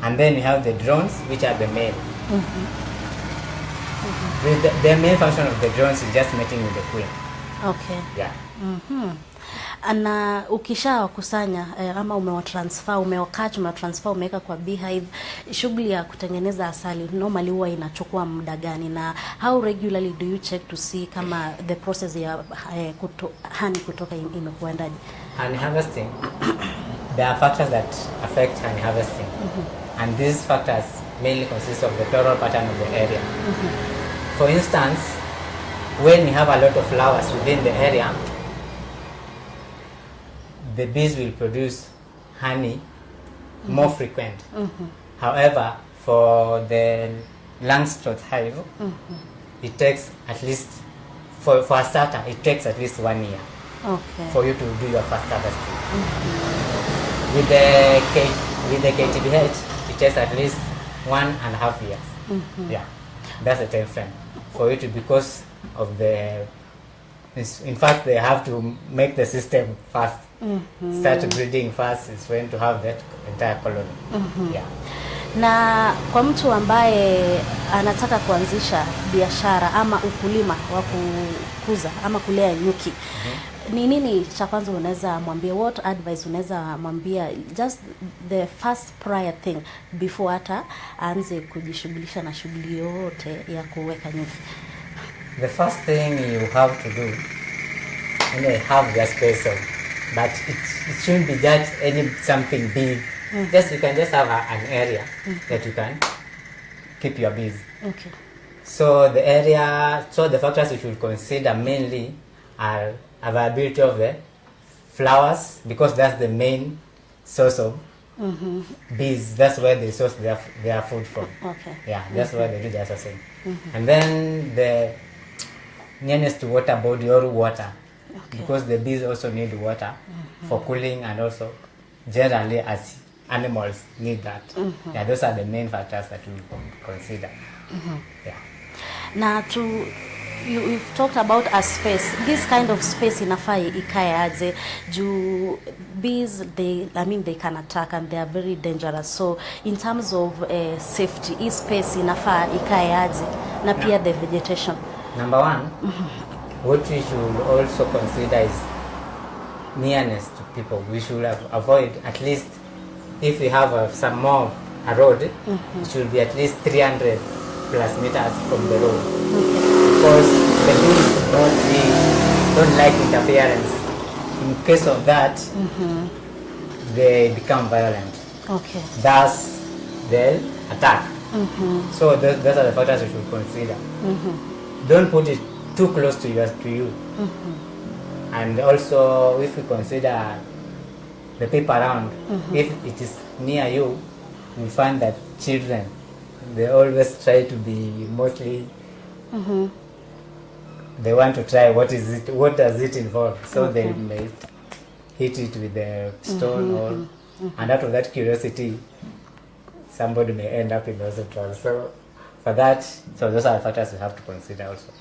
And then you have the drones, which are the male. The main function of the drones is just mating with the queen. Yeah. Na ukisha kusanya ama umewatransfer, umewatransfer umeweka kwa beehive, shughuli ya kutengeneza asali normally huwa inachukua muda gani, na how regularly do you check to see kama the process ya honey kutoka imekuendaje? Honey harvesting, there are factors that affect honey harvesting, and these factors mainly consist of the floral pattern of the area. For instance, when we have a lot of flowers within the area, the bees will produce honey more frequent. However, for the Langstroth hive, it takes at least, for a starter, it takes at least 1 year for you to do your first harvesting. With the KTBH, it takes at least 1.5 years. Yeah, that's the time frame for you to, because of the, in fact, they have to make the system fast. Start breeding fast is when to have that entire colony. Yeah. Na kwa mtu ambaye anataka kuanzisha biashara ama ukulima wa kukuza ama kulea nyuki, ni nini cha kwanza unaweza mwambia, what advice unaweza mwambia, just the first prior thing before hata aanze kujishughulisha na shughuli yote ya kuweka nyuki? The first thing you have to do, have the space, but it shouldn't be just something big. Just you can just have an area that you can keep your bees. Okay. So the area, so the factors you should consider mainly are availability of the flowers, because that's the main source of bees. That's where they source their food from. Okay. Yeah, that's where they do their sourcing. And then the nearness to water body or water, because the bees also need water for cooling, and also generally as animals need that. Yeah, those are the main factors that we consider. Yeah. Now, you've talked about a space. This kind of space inafaa ikae aje juu bees, they can attack and they are very dangerous. So in terms of safety, hii space inafaa ikae aje na pia the vegetation. Number one, what we should also consider is nearness to people. We should avoid, at least if we have some more a road, it should be at least 300 plus meters from the road. Because the bees don't like interference. In case of that, they become violent. Okay. Thus, they'll attack. So those are the factors you should consider. Don't put it too close to you. And also, if we consider the people around, if it is near you, we find that children, they always try to be mostly, they want to try what does it involve. So they may hit it with a stone, and out of that curiosity, somebody may end up in the hospital. So for that, so those are the factors we have to consider also.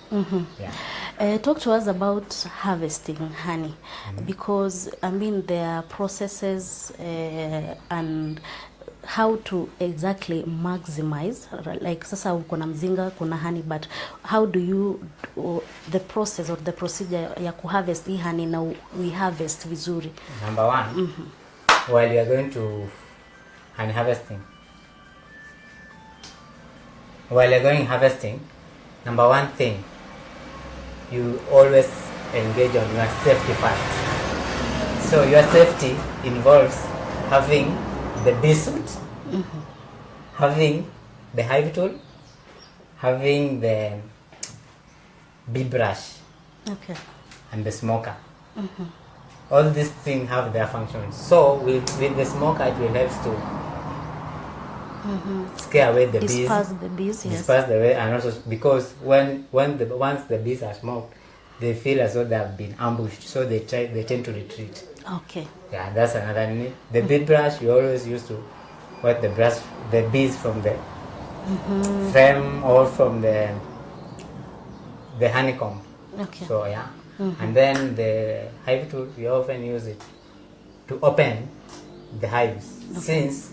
Yeah. Talk to us about harvesting honey, because there are processes and how to exactly maximize, like sasa kuna mzinga, kuna honey, but how do you, the process or the procedure ya kuharvest hii honey na we harvest vizuri? Number one, while you are going to honey harvesting, number one thing, you always engage on your safety first. So your safety involves having the bee suit, having the hive tool, having the bee brush, and the smoker. All these things have their functions. So with the smoker, it will help to scare away the bees. Disperse the bees, yes. Disperse the way, and also because once the bees are smoked, they feel as though they have been ambushed, so they tend to retreat. Okay. Yeah, that's another need. The bee brush, you always used to wet the bees from the frame or from the honeycomb. Okay. So yeah. And then the hive tool, we often use it to open the hives, since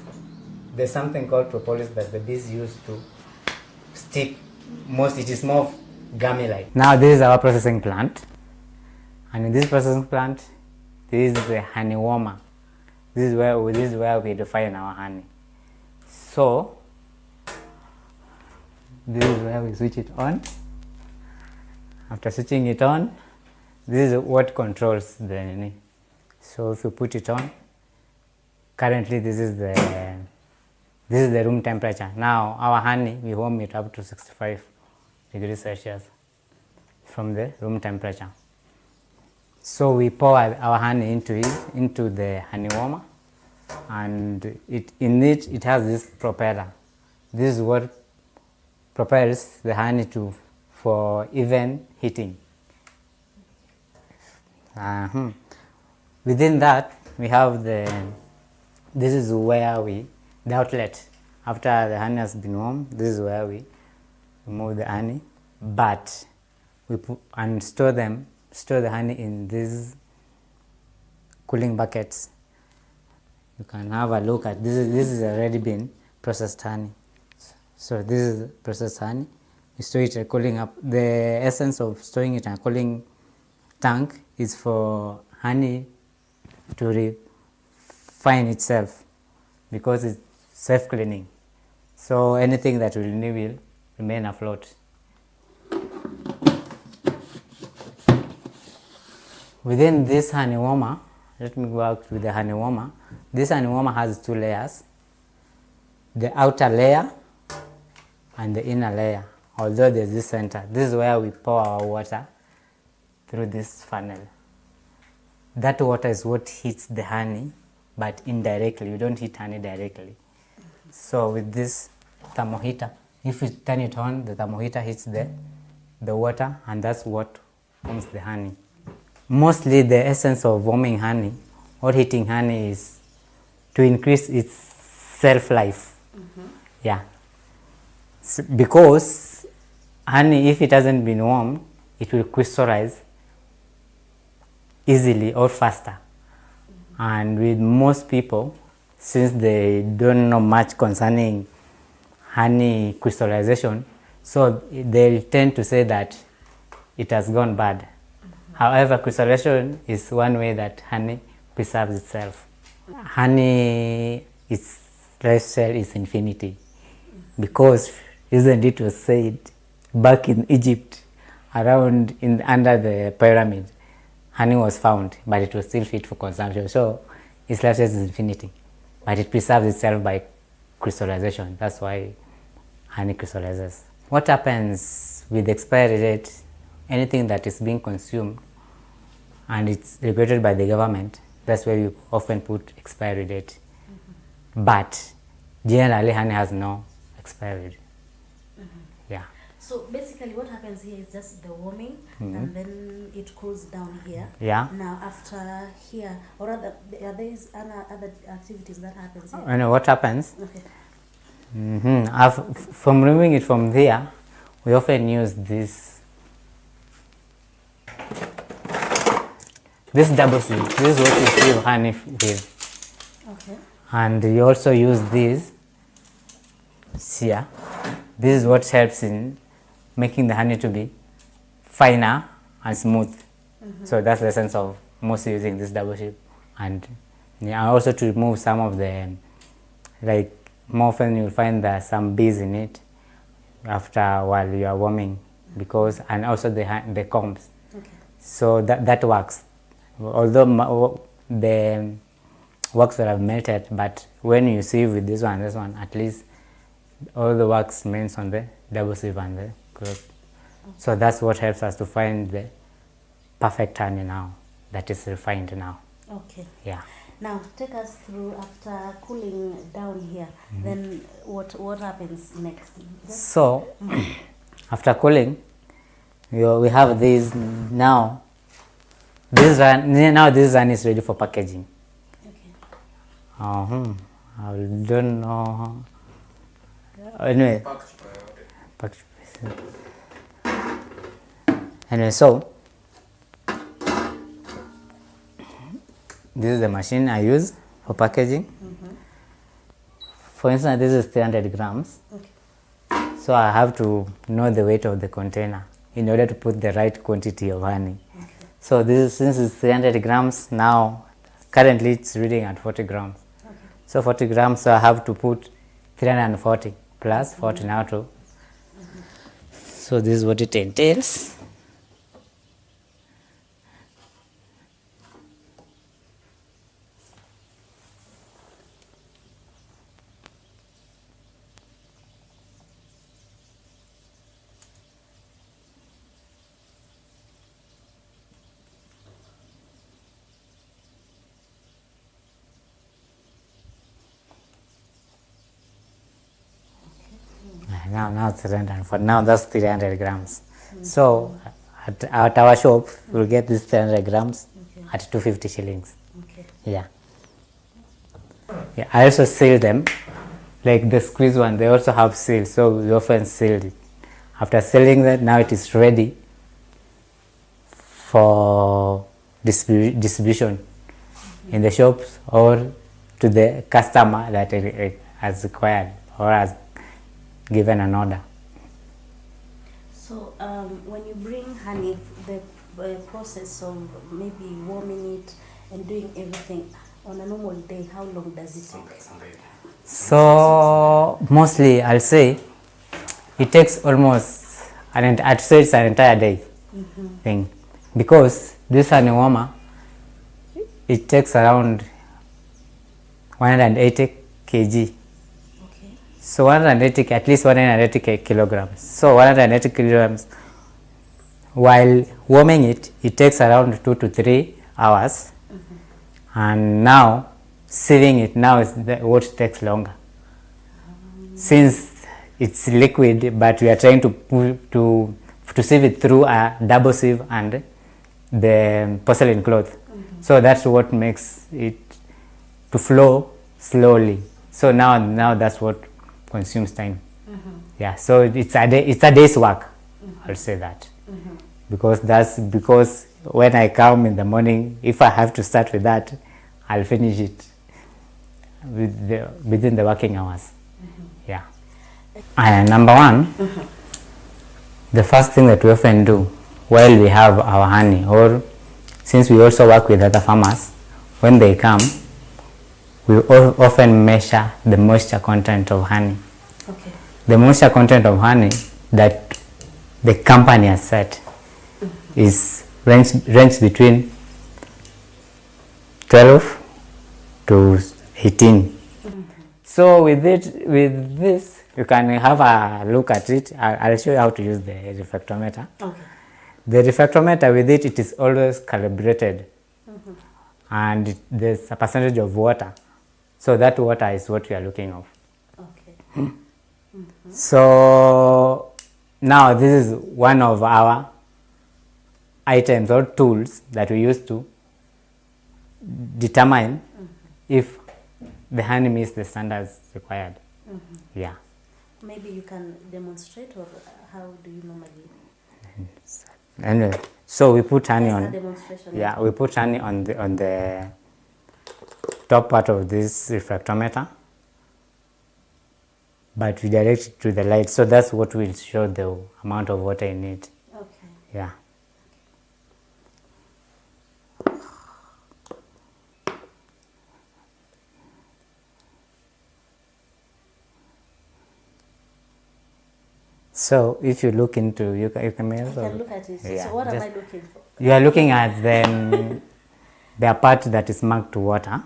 there's something called propolis that the bees use to stick. It is more gummy-like. Now this is our processing plant, and in this processing plant, this is the honey warmer. This is where we refine our honey. So this is where we switch it on. After switching it on, this is what controls the honey. So if you put it on, currently this is the room temperature. Now our honey, we warm it up to 65 degrees Celsius. from the room temperature. So we pour our honey into the honey warmer, and in it has this propeller. This is what propels the honey for even heating. Within that, we have this is where the outlet. After the honey has been warmed, this is where we remove the honey, but we put and store the honey in these cooling buckets. You can have a look at this. This is already been processed honey. So this is processed honey. You store it cooling up. The essence of storing it in a cooling tank is for honey to refine itself, because it's self-cleaning. So anything that will renew will remain afloat. Within this honey warmer, let me work with the honey warmer. This honey warmer has 2 layers, the outer layer and the inner layer, although there's this center. This is where we pour our water through this funnel. That water is what heats the honey, but indirectly. You don't heat honey directly. So with this thermoheater, if you turn it on, the thermoheater heats the water, and that's what warms the honey. Mostly the essence of warming honey or heating honey is to increase its shelf life. Yeah. So because honey, if it hasn't been warmed, it will crystallize easily or faster. And with most people, since they don't know much concerning honey crystallization, so they'll tend to say that it has gone bad. However, crystallization is one way that honey preserves itself. Honey, its lifestyle is infinity, because isn't it was said back in Egypt, around under the pyramid, honey was found, but it was still fit for consumption. So its lifestyle is infinity, but it preserves itself by crystallization. That's why honey crystallizes. What happens with the expiry date? Anything that is being consumed and it's regulated by the government, that's where you often put expiry date. But generally, honey has no expiry date. Yeah. So basically what happens here is just the warming, and then it cools down here. Yeah. Now after here, or are there other activities that happens here? You know what happens? Okay. From removing it from there, we often use this double seal. This is what you seal honey with. Okay. And you also use this here. This is what helps in making the honey to be finer and smooth. So that's the essence of mostly using this double seal. And also to remove some of the, like more often you'll find there are some bees in it after while you are warming, because, and also the combs. Okay. So that works. Although the wax will have melted, but when you sieve with this one, at least all the wax remains on the double sieve and the cloth. Okay. So that's what helps us to find the perfect honey now, that is refined now. Okay. Yeah. Now take us through after cooling down here. Then what happens next? So after cooling, we have this now. This one is ready for packaging. Okay. I don't know. Anyway. Anyway, so this is the machine I use for packaging. For instance, this is 300 grams. Okay. So I have to know the weight of the container in order to put the right quantity of honey. Okay. So since it's 300 grams now, currently it's reading at 40 grams. Okay. So 40 grams, so I have to put 340 plus 40 now too. So this is what it entails. now it's 300. For now, that's 300 grams. So at our shop, we'll get this 300 grams at 250 shillings. Okay. Yeah. Yeah. I also seal them, like the squeeze one. They also have seal, so we often seal it. After sealing that, now it is ready for distribution in the shops or to the customer that has required or has given an order. So when you bring honey, the process of maybe warming it and doing everything on a normal day, how long does it take? So mostly I'll say it takes almost I'd say it's an entire day thing, because this honey warmer, it takes around 180 kg. So 180, at least 180 kilograms. So 180 kilograms, while warming it, it takes around 2 to 3 hours. And now sieving it, now is what takes longer. Since it's liquid, but we are trying to sieve it through a double sieve and the porcelain cloth. So that's what makes it to flow slowly. So now that's what consumes time. Yeah, so it's a day's work. I'll say that. Because when I come in the morning, if I have to start with that, I'll finish it within the working hours. Yeah. And number one, the first thing that we often do while we have our honey, or since we also work with other farmers, when they come, we often measure the moisture content of honey. Okay. The moisture content of honey that the company has set is range between 12 to 18. So with this, you can have a look at it. I'll show you how to use the refractometer. Okay. The refractometer, with it is always calibrated, and there's a percentage of water. So that water is what we are looking of. Okay. So now this is one of our items or tools that we use to determine if the honey meets the standards required. Yeah. Maybe you can demonstrate, or how do you normally? Anyway, so we put honey Yes, on. a demonstration. Yeah, we put honey on the top part of this refractometer, but we direct it to the light. So that's what will show the amount of water in it. Okay. Yeah. So if you look into, you can I can look at it. Yeah, So what am I looking for? you are looking at the part that is marked to water,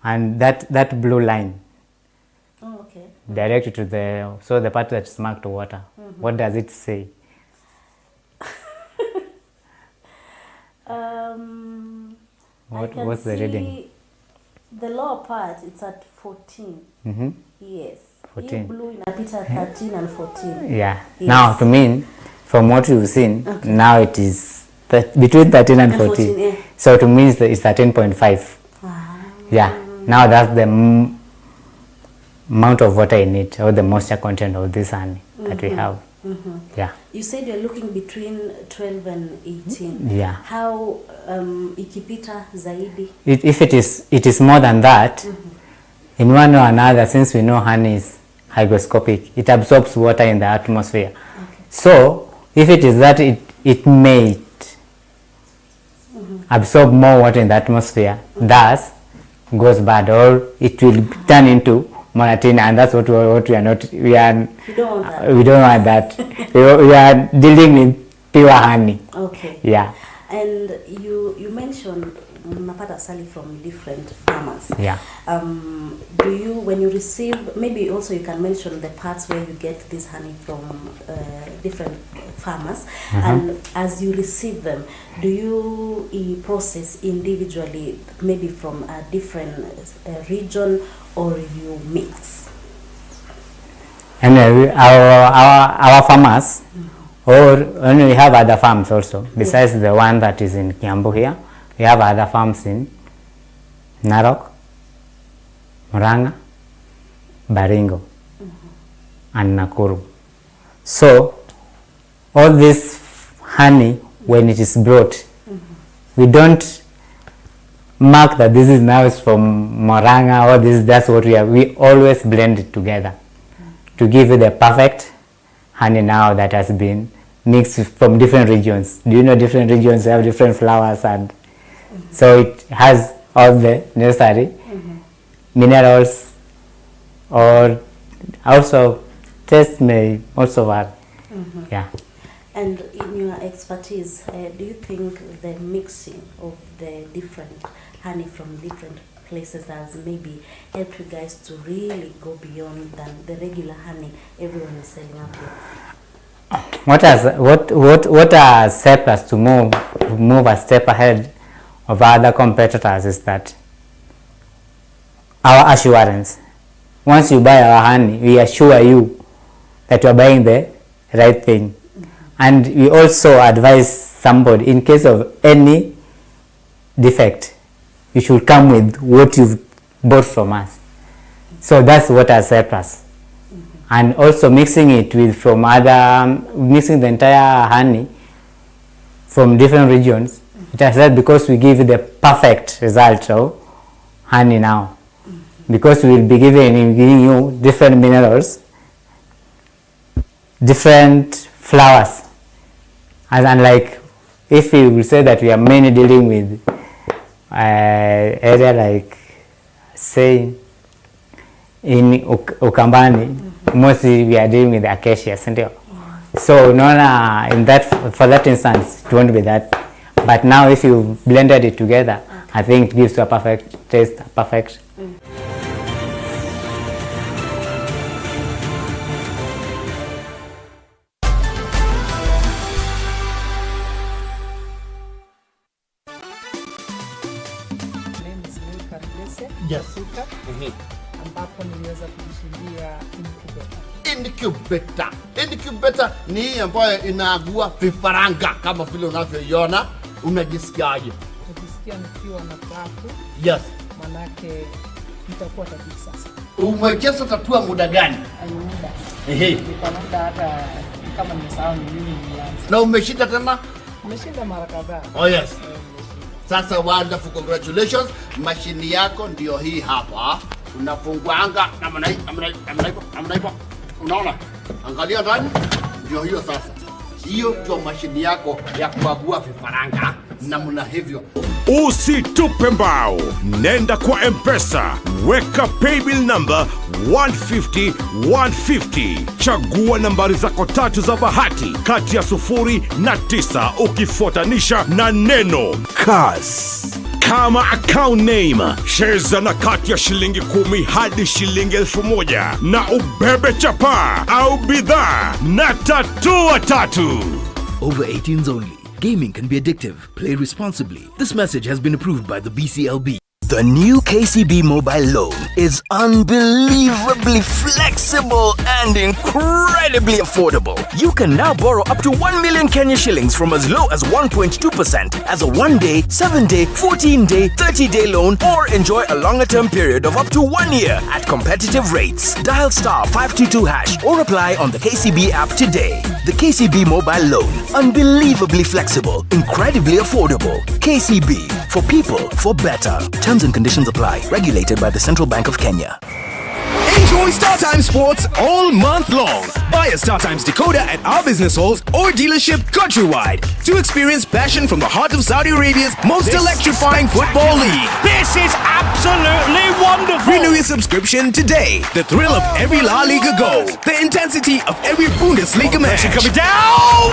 and that blue line. Oh, okay. Direct it to the part that is marked to water. What does it say? What's the reading? The lower part, it's at 14. Yes. 14. You blue in a picture 13 and 14. Yeah. Yes. Now, to me, from what you've seen, now it is between 13 and 14. Yeah. So to me, it's 13.5. Yeah. Now that's the amount of water in it, or the moisture content of this honey that we have. Yeah. You said you're looking between 12 and 18. Yeah. How ikipita zaidi? If it is more than that, in one or another, since we know honey is hygroscopic, it absorbs water in the atmosphere. So if it is that, it may absorb more water in the atmosphere, thus goes bad, or it will turn into monotina, and that's what we are not. We don't want that. we are dealing with pure honey. Okay. Yeah. And you mentioned unapata asali from different farmers. Yeah. Do you, when you receive, maybe also you can mention the parts where you get this honey from different farmers, and as you receive them, do you process individually, maybe from a different region, or you mix? And our farmers, or we have other farms also, besides the one that is in Kiambu here, we have other farms in Narok, Murang'a, Baringo, and Nakuru. So, all this honey, when it is brought, we don't mark that this is now from Murang'a or that's what we are. We always blend it together to give you the perfect honey now that has been mixed from different regions. Do you know different regions have different flowers, and so it has all the necessary minerals, or also taste may also vary. Yeah. And in your expertise, do you think the mixing of the different honey from different places has maybe helped you guys to really go beyond than the regular honey everyone is selling up here? What has helped us to move a step ahead of other competitors is that our assurance. Once you buy our honey, we assure you that you are buying the right thing. And we also advise somebody, in case of any defect, you should come with what you've bought from us. So that's what has helped us. And also mixing it with mixing the entire honey from different regions, it has helped because we give you the perfect result of honey now. Because we will be giving you different minerals, different flowers. And unlike if we will say that we are mainly dealing with area like, say, in Ukambani, mostly we are dealing with acacias. So for that instance, it won't be that. But now if you blended it together, I think it gives you a perfect taste, perfect. Yes. Ambapo niliweza kujishindia incubator. Incubator ni hii ambayo inaagua vifaranga kama vile unavyoiona. Unajisikiaje? Najisikia nikiwa na furaha. Yes. Manake nitakuwa tajiri sasa. Umecheza tatua muda gani? Muda. Kwa muda hata kama nimesahau ni nini nilianza. Na umeshinda tena? Umeshinda mara kadhaa. Oh yes. Sasa wonderful, congratulations. Mashini yako ndio hii hapa. Unafunguanga namna hii. Unaona? Angalia ndani. Ndio hiyo sasa. Hiyo ndio mashini yako ya kuagua vifaranga namna hivyo. Usitupe mbao. Nenda kwa M-Pesa. Weka paybill number 150-150. Chagua nambari zako 3 za bahati kati ya 0 na 9 ukifuatanisha na neno Kass. Kama account name, cheza na kati ya shilingi 10 hadi shilingi 1000 na ubebe chapa au bidhaa na tatua 3. Over 18s only. Gaming can be addictive. Play responsibly. This message has been approved by the BCLB. The new KCB mobile loan is unbelievably flexible and incredibly affordable. You can now borrow up to 1 million Kenya shillings from as low as 1.2% as a 1-day, 7-day, 14-day, 30-day loan, or enjoy a longer term period of up to 1 year at competitive rates. Dial *522# or apply on the KCB app today. The KCB mobile loan, unbelievably flexible, incredibly affordable. KCB, for people, for better. Terms and conditions apply. Regulated by the Central Bank of Kenya. Enjoy StarTimes Sports all month long. Buy a StarTimes decoder at our business halls or dealership countrywide to experience passion from the heart of Saudi Arabia's most electrifying football league. This is absolutely wonderful. Renew your subscription today. The thrill of every La Liga goal, the intensity of every Bundesliga match. Coming down.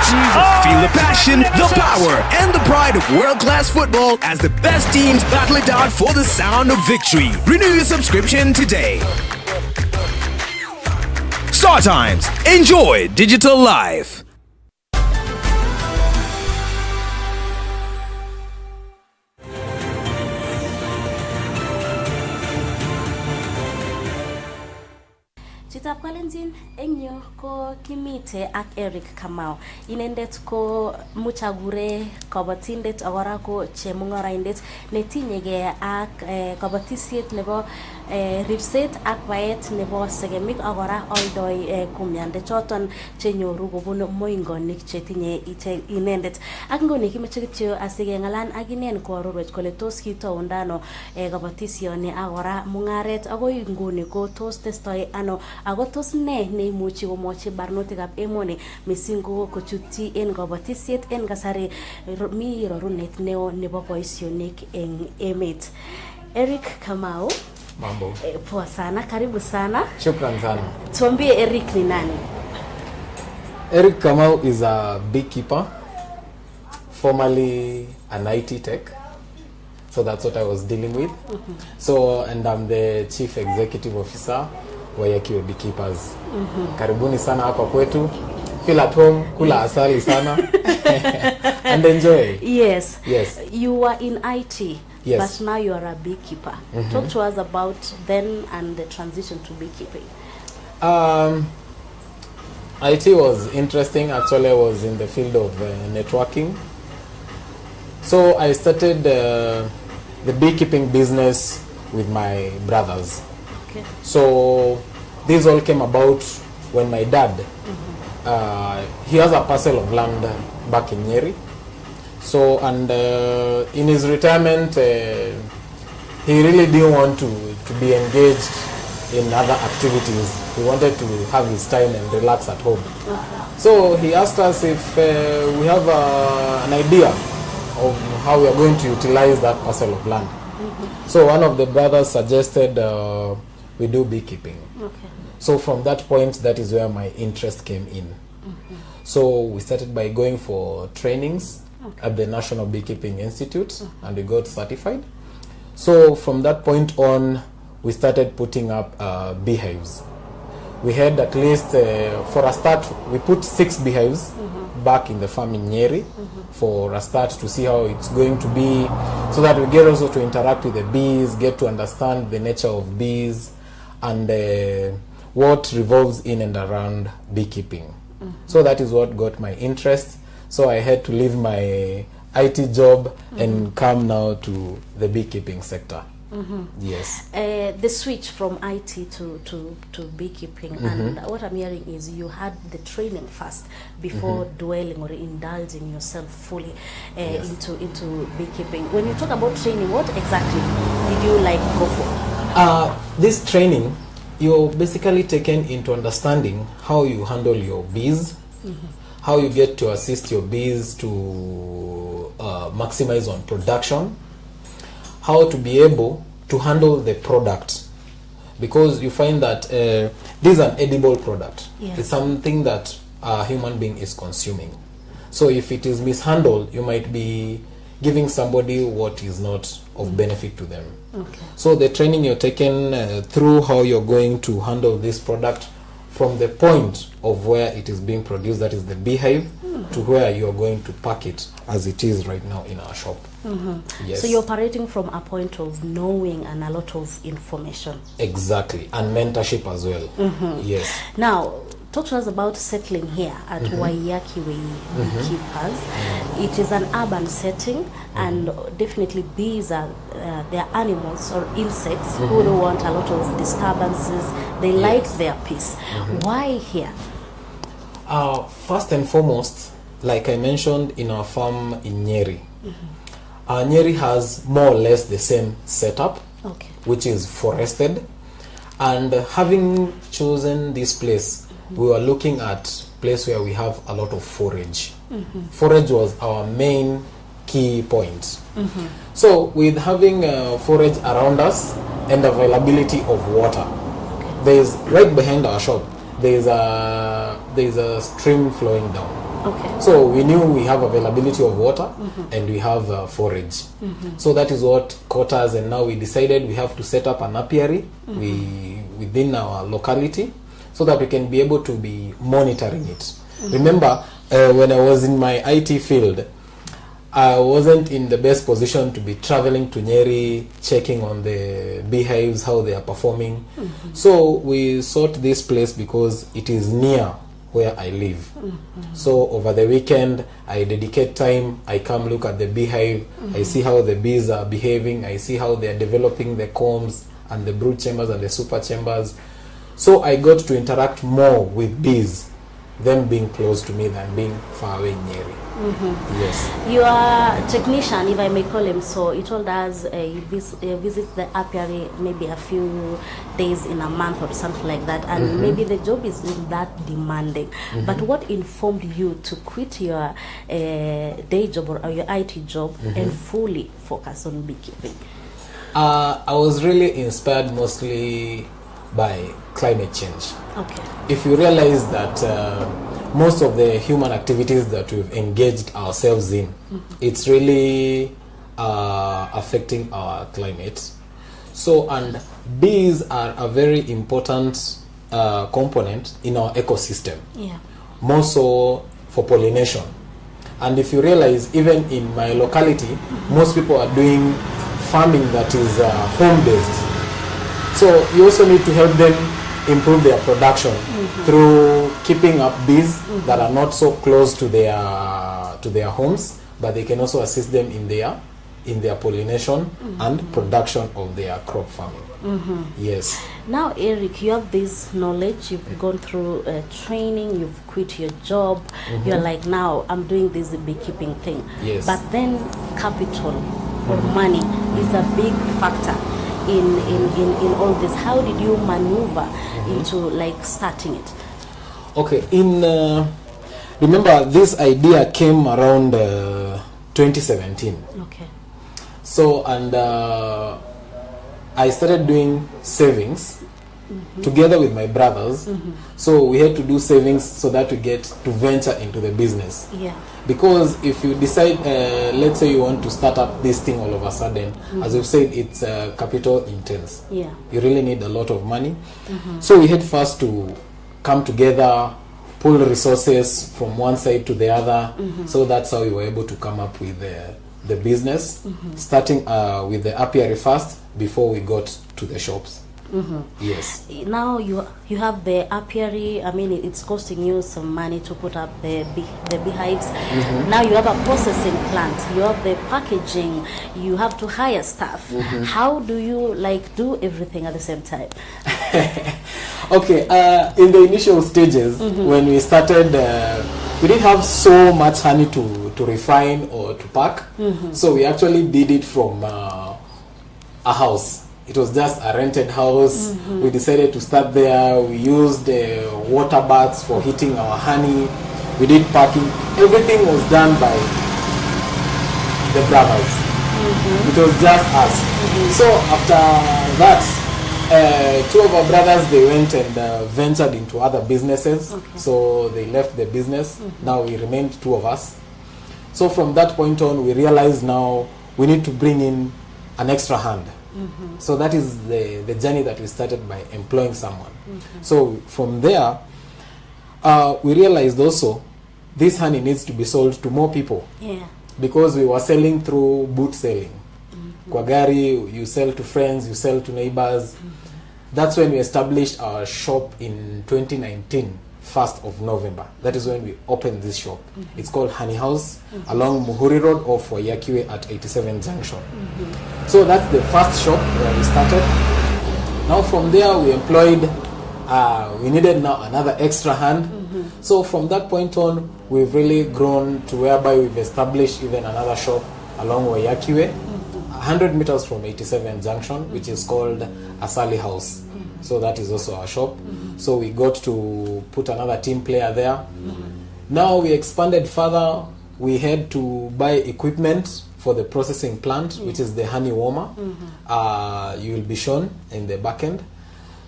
Feel the passion, the power, and the pride of world-class football as the best teams battle it out for the sound of victory. Renew your subscription today. StarTimes. Enjoy digital life. Tutakuwa Kalenjin engyo ko kimite ak Eric Kamau. Inendet ko muchagure kabatindet agora ko chemungaraindet netinyege ak kabatisiet nebo ripset ak baet nebo segemik agora oldoi kumyande choton chenyoru kobun moingonik chetinye inendet. Ak ngoni kimeche kityo asikengalan ak inen ko arorwech kole tos kitoundano kabatisioni agora mungaret agoi nguni ko tos testoi ano ako tos ne neimuchi komwochi barnotikab emoni mising ko kochutyi en kabatisiet en kasari mi rorunet neo nebo boisionik en emet. Eric Kamau, mambo. Poa sana, karibu sana. Shukran sana. Tuambie Eric ni nani? Eric Kamau is a beekeeper, formerly an IT tech. So that's what I was dealing with. So, and I'm the Chief Executive Officer wa Yakiwe Beekeepers. Karibuni sana hapa kwetu. Feel at home, kula asali sana. And enjoy. Yes. Yes. You were in IT. Yes. But now you are a beekeeper. Talk to us about then and the transition to beekeeping. IT was interesting. Actually, I was in the field of networking. So I started the beekeeping business with my brothers. Okay. So this all came about when my dad, he has a parcel of land back in Nyeri. So, and in his retirement, he really didn't want to be engaged in other activities. He wanted to have his time and relax at home. So he asked us if we have an idea of how we are going to utilize that parcel of land. So one of the brothers suggested we do beekeeping. Okay. So from that point, that is where my interest came in. So we started by going for trainings at the National Beekeeping Institute, and we got certified. So from that point on, we started putting up beehives. We had at least, for a start, we put 6 beehives back in the farm in Nyeri for a start to see how it's going to be, so that we get also to interact with the bees, get to understand the nature of bees, and what revolves in and around beekeeping. So that is what got my interest. So I had to leave my IT job and come now to the beekeeping sector. Yes. The switch from IT to beekeeping, and what I'm hearing is you had the training first before dwelling or indulging yourself fully into beekeeping. When you talk about training, what exactly did you go for? This training, you're basically taken into understanding how you handle your bees, how you get to assist your bees to maximize on production, how to be able to handle the product, because you find that this is an edible product. Yes. It's something that a human being is consuming. So if it is mishandled, you might be giving somebody what is not of benefit to them. Okay. So the training you're taken through how you're going to handle this product from the point of where it is being produced, that is the beehive, to where you're going to pack it as it is right now in our shop. Yes. So you're operating from a point of knowing and a lot of information. Exactly, and mentorship as well. Yes. Now, talk to us about settling here at Yakiwe Beekeepers. It is an urban setting, and definitely bees are they're animals or insects who don't want a lot of disturbances. They like their peace. Why here? First and foremost, like I mentioned, in our farm in Nyeri, Nyeri has more or less the same setup, which is forested. And having chosen this place, we were looking at place where we have a lot of forage. Forage was our main key point. So with having forage around us and availability of water, there is right behind our shop, there is a stream flowing down. So we knew we have availability of water and we have forage. So that is what caught us, and now we decided we have to set up an apiary within our locality, so that we can be able to be monitoring it. Remember, when I was in my IT field, I wasn't in the best position to be traveling to Nyeri, checking on the beehives, how they are performing. So we sought this place because it is near where I live. So over the weekend, I dedicate time, I come look at the beehive, I see how the bees are behaving, I see how they are developing the combs and the brood chambers and the super chambers. So I got to interact more with bees, them being close to me than being far away in Nyeri. Yes. Your technician, if I may call him so, he told us he visits the apiary maybe a few days in a month or something like that, and maybe the job isn't that demanding. But what informed you to quit your day job or your IT job and fully focus on beekeeping? I was really inspired mostly by climate change. Okay. If you realize that most of the human activities that we've engaged ourselves in, it's really affecting our climate. So, and bees are a very important component in our ecosystem. Yeah. More so for pollination. And if you realize, even in my locality, most people are doing farming that is home-based. So you also need to help them improve their production through keeping up bees that are not so close to their homes, but they can also assist them in their pollination and production of their crop farming. Yes. Now, Eric, you have this knowledge, you've gone through training, you've quit your job, you're like, now I'm doing this beekeeping thing. Yes. But then capital or money is a big factor in all this. How did you maneuver into like starting it? Okay, remember this idea came around 2017. Okay. So, and I started doing savings together with my brothers. So we had to do savings so that we get to venture into the business. Yeah. Because if you decide, let's say you want to start up this thing all of a sudden, as you've said, it's capital intense. Yeah. You really need a lot of money. So we had first to come together, pull resources from one side to the other. So that's how we were able to come up with the business, starting with the apiary first before we got to the shops. Yes. Now you have the apiary. I mean, it's costing you some money to put up the beehives. Now you have a processing plant. You have the packaging. You have to hire staff. How do you like do everything at the same time? Okay. In the initial stages, when we started, we didn't have so much honey to refine or to pack. So we actually did it from a house. It was just a rented house. We decided to start there. We used water baths for heating our honey. We did packing. Everything was done by the brothers. It was just us. So after that, two of our brothers, they went and ventured into other businesses. So they left the business. Now we remained two of us. So from that point on, we realized now we need to bring in an extra hand. So that is the journey that we started by employing someone. So from there, we realized also this honey needs to be sold to more people. Yeah. Because we were selling through boot selling. Kwa gari, you sell to friends, you sell to neighbors. That's when we established our shop in 2019, 1st of November. That is when we opened this shop. It's called Honey House along Muhuri Road off Wayakiwe at 87 Junction. So that's the first shop where we started. Now from there we employed, we needed now another extra hand. So from that point on, we've really grown to whereby we've established even another shop along Wayakiwe, 100 meters from 87 Junction, which is called Asali House. So that is also our shop. So we got to put another team player there. Now we expanded further. We had to buy equipment for the processing plant, which is the honey warmer. You will be shown in the back end.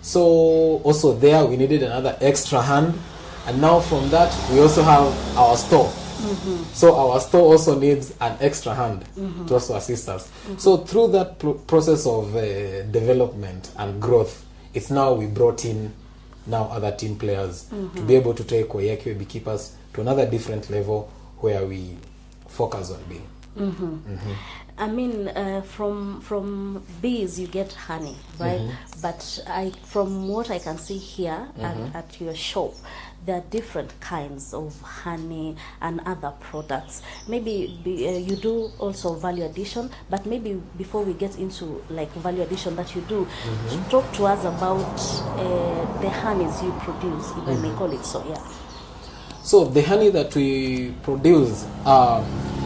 So also there we needed another extra hand. And now from that we also have our store. So our store also needs an extra hand to also assist us. So through that process of development and growth, it's now we brought in now other team players to be able to take Wayakiwe beekeepers to another different level where we focus on being. I mean, from bees you get honey, right? But from what I can see here at your shop, there are different kinds of honey and other products. Maybe you do also value addition, but maybe before we get into like value addition that you do, talk to us about the honeys you produce, if I may call it so. Yeah. So the honey that we produce,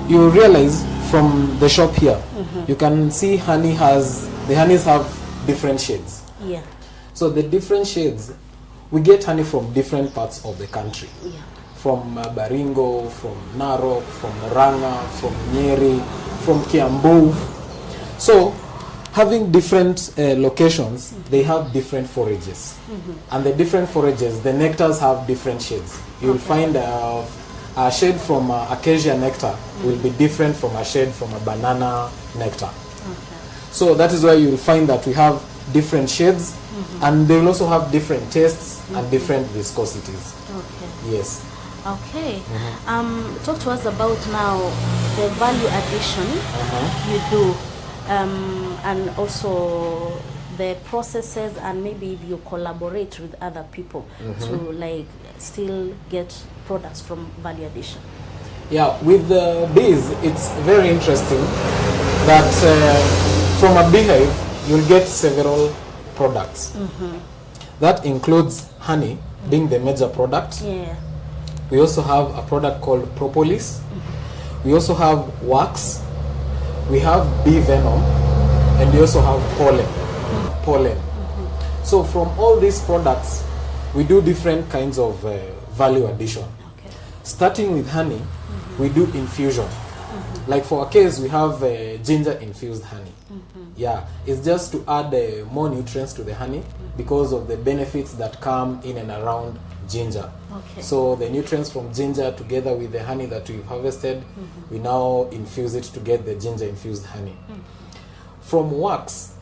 you realize from the shop here, you can see the honeys have different shades. Yeah. So the different shades, we get honey from different parts of the country. Yeah. From Baringo, from Narok, from Murang'a, from Nyeri, from Kiambu. So having different locations, they have different forages. And the different forages, the nectars have different shades. You'll find a shade from acacia nectar will be different from a shade from a banana nectar. So that is why you'll find that we have different shades, and they will also have different tastes and different viscosities. Okay. Yes. Okay. Talk to us about now the value addition you do, and also the processes, and maybe if you collaborate with other people to like still get products from value addition. Yeah, with the bees, it's very interesting that from a beehive you'll get several products. That includes honey being the major product. Yeah. We also have a product called propolis. We also have wax. We have bee venom, and we also have pollen. So from all these products, we do different kinds of value addition. Starting with honey, we do infusion. Like for our case, we have ginger infused honey. Yeah, it's just to add more nutrients to the honey because of the benefits that come in and around ginger. So the nutrients from ginger together with the honey that we've harvested, we now infuse it to get the ginger infused honey. From wax,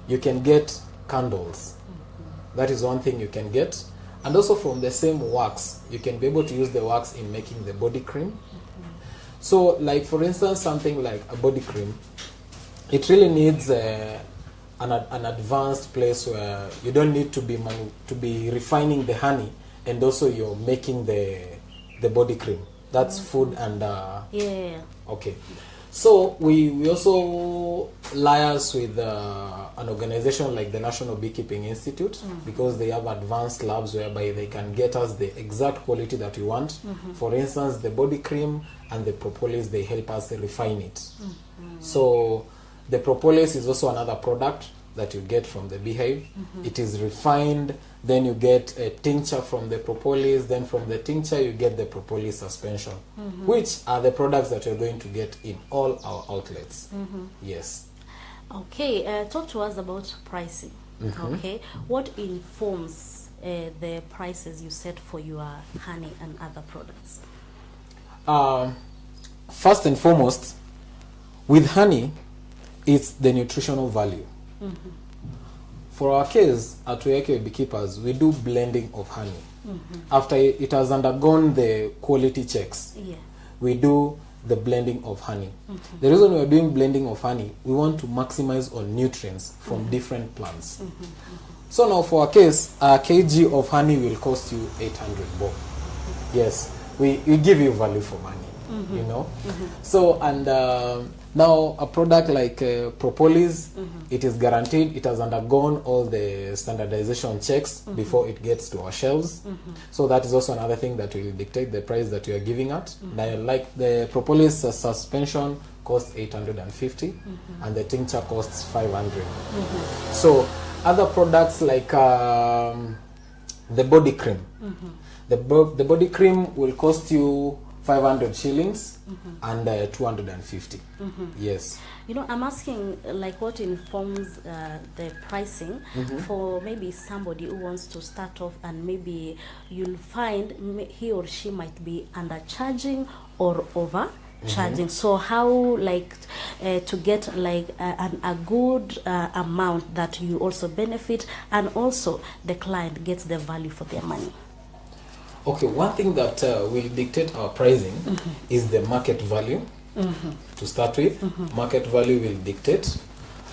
you can get candles. That is one thing you can get. And also from the same wax, you can be able to use the wax in making the body cream. So like for instance, something like a body cream, it really needs an advanced place where you don't need to be refining the honey, and also you're making the body cream. That's food and yeah. Okay. So we also liaise with an organization like the National Beekeeping Institute because they have advanced labs whereby they can get us the exact quality that we want. For instance, the body cream and the propolis, they help us refine it. So the propolis is also another product that you get from the beehive. It is refined, then you get a tincture from the propolis, then from the tincture you get the propolis suspension, which are the products that you're going to get in all our outlets. Yes. Okay, talk to us about pricing. Okay, what informs the prices you set for your honey and other products? First and foremost, with honey, it's the nutritional value. For our case, at Weke Beekeepers, we do blending of honey. After it has undergone the quality checks, we do the blending of honey. The reason we are doing blending of honey, we want to maximize on nutrients from different plants. So now for our case, a kg of honey will cost you 800 bob. Yes, we give you value for money, you know. So, and now a product like propolis, it is guaranteed, it has undergone all the standardization checks before it gets to our shelves. So that is also another thing that will dictate the price that you are giving at. Now, like the propolis suspension costs 850 and the tincture costs 500. So other products like the body cream. The body cream will cost you 500 shillings and 250. Yes. You know, I'm asking like what informs the pricing for maybe somebody who wants to start off, and maybe you'll find he or she might be undercharging or overcharging. So how like to get like a good amount that you also benefit, and also the client gets the value for their money? Okay, one thing that will dictate our pricing is the market value to start with. Market value will dictate.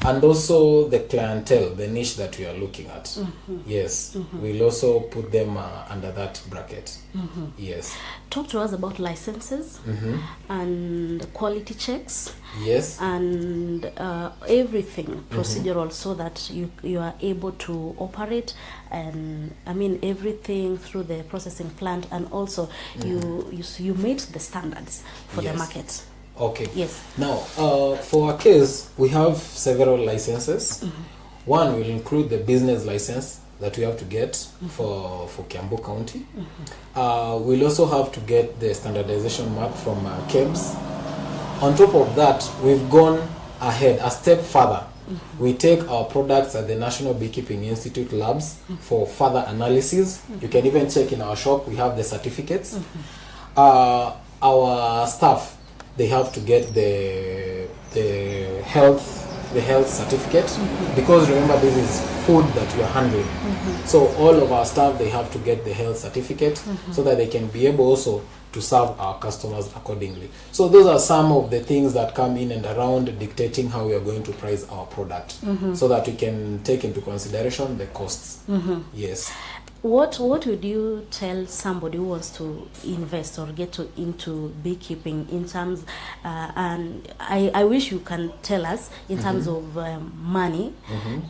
And also the clientele, the niche that we are looking at. Yes, we'll also put them under that bracket. Yes. Talk to us about licenses and quality checks. Yes. And everything procedural so that you are able to operate, and I mean everything through the processing plant, and also you meet the standards for the market. Okay. Yes. Now, for our case, we have several licenses. One will include the business license that we have to get for Kiambu County. We'll also have to get the standardization mark from KEBS. On top of that, we've gone ahead a step further. We take our products at the National Beekeeping Institute labs for further analysis. You can even check in our shop, we have the certificates. Our staff, they have to get the health certificate, because remember, this is food that we are handling. So all of our staff, they have to get the health certificate so that they can be able also to serve our customers accordingly. So those are some of the things that come in and around dictating how we are going to price our product, so that we can take into consideration the costs. Yes. What would you tell somebody who wants to invest or get into beekeeping in terms, and I wish you can tell us in terms of money,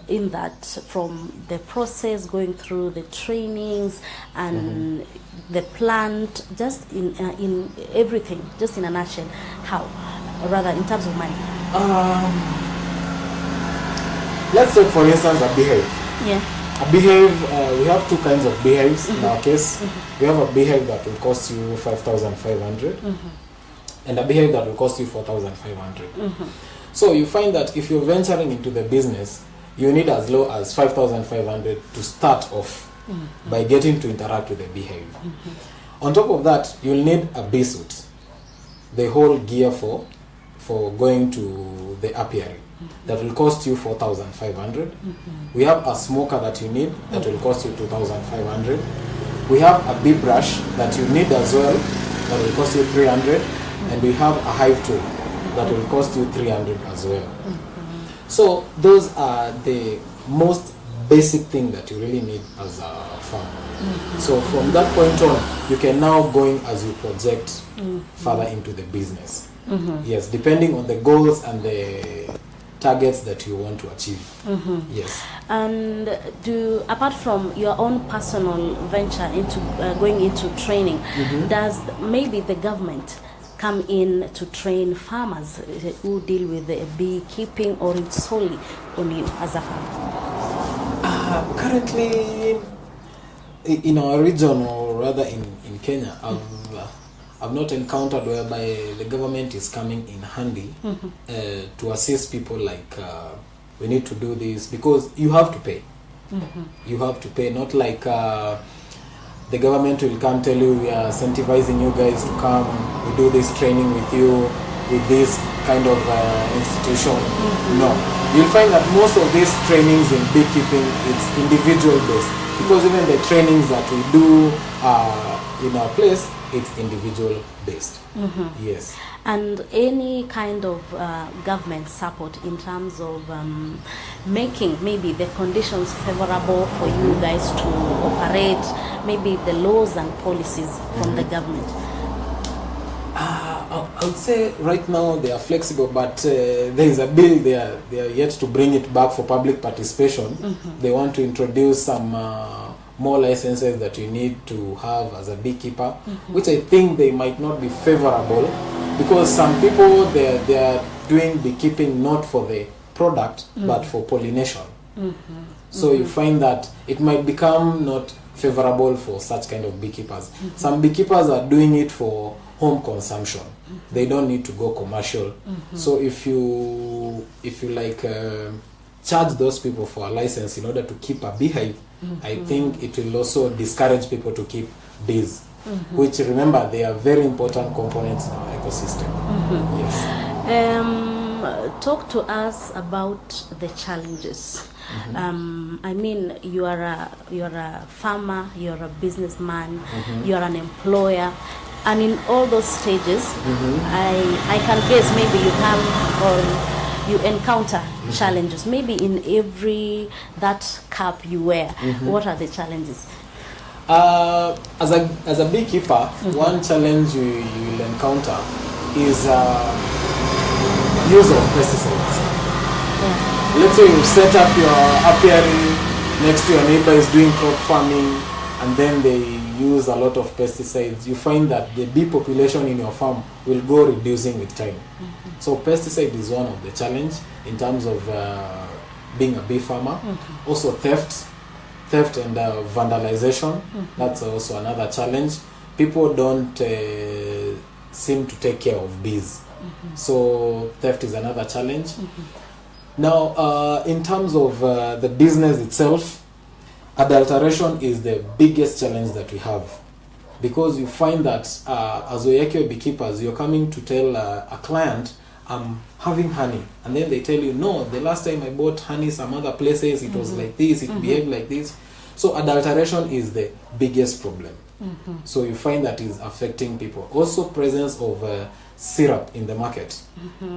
in that from the process going through the trainings and the plant, just in everything, just in a nutshell, how, rather in terms of money? Let's take for instance a beehive. Yeah. A beehive, we have two kinds of beehives in our case. We have a beehive that will cost you 5,500 and a beehive that will cost you 4,500. So you find that if you're venturing into the business, you need as low as 5,500 to start off by getting to interact with the beehive. On top of that, you'll need a bee suit, the whole gear for going to the apiary. That will cost you 4,500. We have a smoker that you need that will cost you 2,500. We have a bee brush that you need as well that will cost you 300, and we have a hive tool that will cost you 300 as well. So those are the most basic thing that you really need as a farmer. So from that point on, you can now go in as you project further into the business. Yes, depending on the goals and the targets that you want to achieve. Yes. And apart from your own personal venture into going into training, does maybe the government come in to train farmers who deal with the beekeeping, or it's solely on you as a farmer? Currently, in our region, or rather in Kenya, I've not encountered whereby the government is coming in handy to assist people like we need to do this, because you have to pay. You have to pay, not like the government will come tell you we are incentivizing you guys to come, we do this training with you with this kind of institution. No, you'll find that most of these trainings in beekeeping, it's individual based, because even the trainings that we do in our place, it's individual based. Yes. And any kind of government support in terms of making maybe the conditions favorable for you guys to operate, maybe the laws and policies from the government? I would say right now they are flexible, but there is a bill they are yet to bring it back for public participation. They want to introduce some more licenses that you need to have as a beekeeper, which I think they might not be favorable, because some people they are doing beekeeping not for the product but for pollination. So you find that it might become not favorable for such kind of beekeepers. Some beekeepers are doing it for home consumption. They don't need to go commercial. So if you like charge those people for a license in order to keep a beehive, I think it will also discourage people to keep bees, which, remember, they are very important components in our ecosystem. Yes. Talk to us about the challenges. I mean, you are a farmer, you are a businessman, you are an employer. And in all those stages, I can guess maybe you come or you encounter challenges. Maybe in every that cap you wear, what are the challenges? As a beekeeper, one challenge you will encounter is use of pesticides. Let's say you set up your apiary next to your neighbor is doing crop farming, and then they use a lot of pesticides. You find that the bee population in your farm will go reducing with time. So pesticide is one of the challenge in terms of being a bee farmer. Also theft and vandalization. That's also another challenge. People don't seem to take care of bees. So theft is another challenge. Now, in terms of the business itself, adulteration is the biggest challenge that we have, because you find that as Oyekio beekeepers, you're coming to tell a client, I'm having honey, and then they tell you, no, the last time I bought honey some other places, it was like this, it behaved like this. So adulteration is the biggest problem. So you find that is affecting people. Also presence of syrup in the market.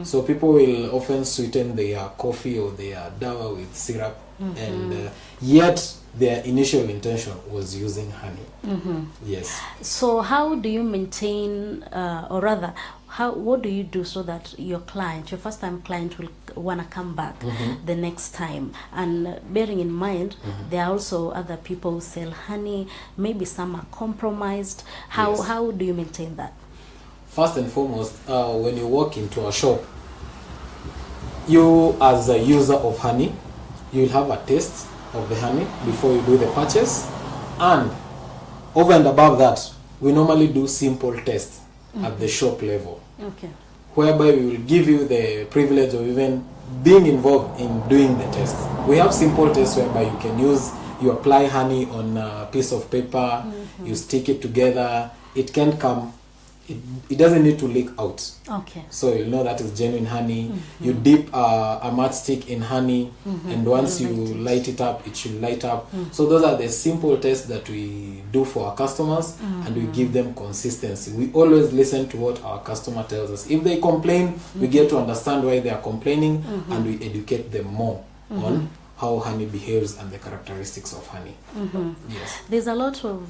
So people will often sweeten their coffee or their dawa with syrup, and yet their initial intention was using honey. Yes. So how do you maintain, or rather, what do you do so that your client, your first time client, will want to come back the next time? And bearing in mind, there are also other people who sell honey, maybe some are compromised. How do you maintain that? First and foremost, when you walk into a shop, you as a user of honey, you will have a taste of the honey before you do the purchase. And over and above that, we normally do simple tests at the shop level, whereby we will give you the privilege of even being involved in doing the test. We have simple tests whereby you can use, you apply honey on a piece of paper, you stick it together, it can come, it doesn't need to leak out. So you'll know that is genuine honey. You dip a matchstick in honey, and once you light it up, it should light up. So those are the simple tests that we do for our customers, and we give them consistency. We always listen to what our customer tells us. If they complain, we get to understand why they are complaining, and we educate them more on how honey behaves and the characteristics of honey. Yes. There's a lot of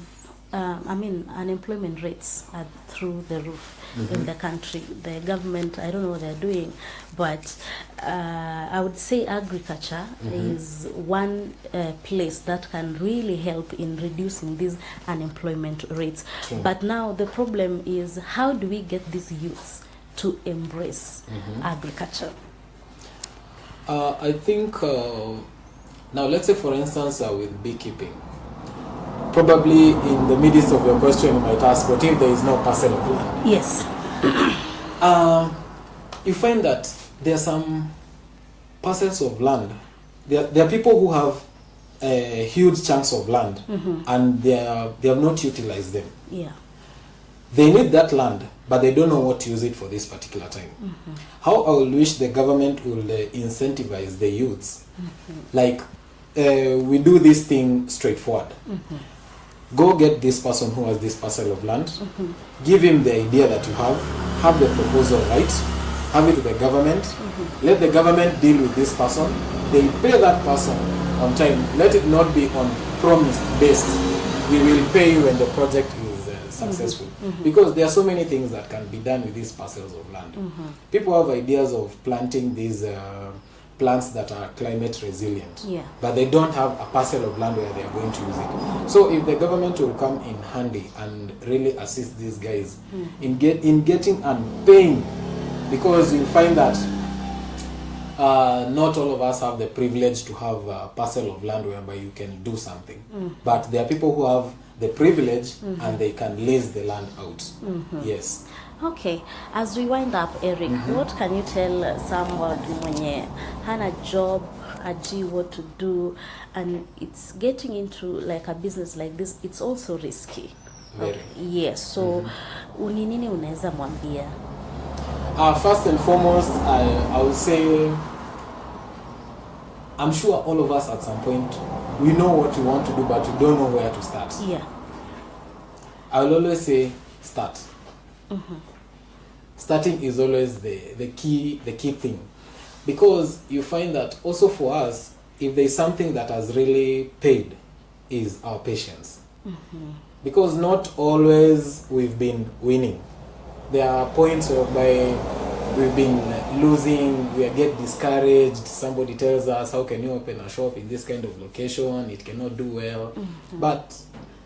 unemployment rates are through the roof in the country. The government, I don't know what they're doing, but I would say agriculture is one place that can really help in reducing these unemployment rates. But now the problem is, how do we get these youths to embrace agriculture? I think, now let's say for instance with beekeeping, probably in the midst of your question you might ask, what if there is no parcel of land? Yes. You find that there are some parcels of land. There are people who have huge chunks of land, and they have not utilized them. They need that land, but they don't know what to use it for this particular time. How I will wish the government will incentivize the youths. Like, we do this thing straightforward. Go get this person who has this parcel of land, give him the idea that you have the proposal right, have it to the government, let the government deal with this person, they pay that person on time. Let it not be on promise based. We will pay you when the project is successful. Because there are so many things that can be done with these parcels of land. People have ideas of planting these plants that are climate resilient, but they don't have a parcel of land where they are going to use it. So if the government will come in handy and really assist these guys in getting and paying, because you find that not all of us have the privilege to have a parcel of land whereby you can do something, but there are people who have the privilege and they can lease the land out. Yes. Okay, as we wind up, Eric, what can you tell someone when hana job, aji what to do, and it's getting into like a business like this, it's also risky. Very. Yes, so uninini unaweza mwambia? First and foremost, I would say, I'm sure all of us at some point, we know what we want to do, but we don't know where to start. Yeah. I will always say, start. Starting is always the key thing, because you find that also for us, if there's something that has really paid, is our patience. Because not always we've been winning. There are points whereby we've been losing, we get discouraged, somebody tells us, how can you open a shop in this kind of location, it cannot do well. But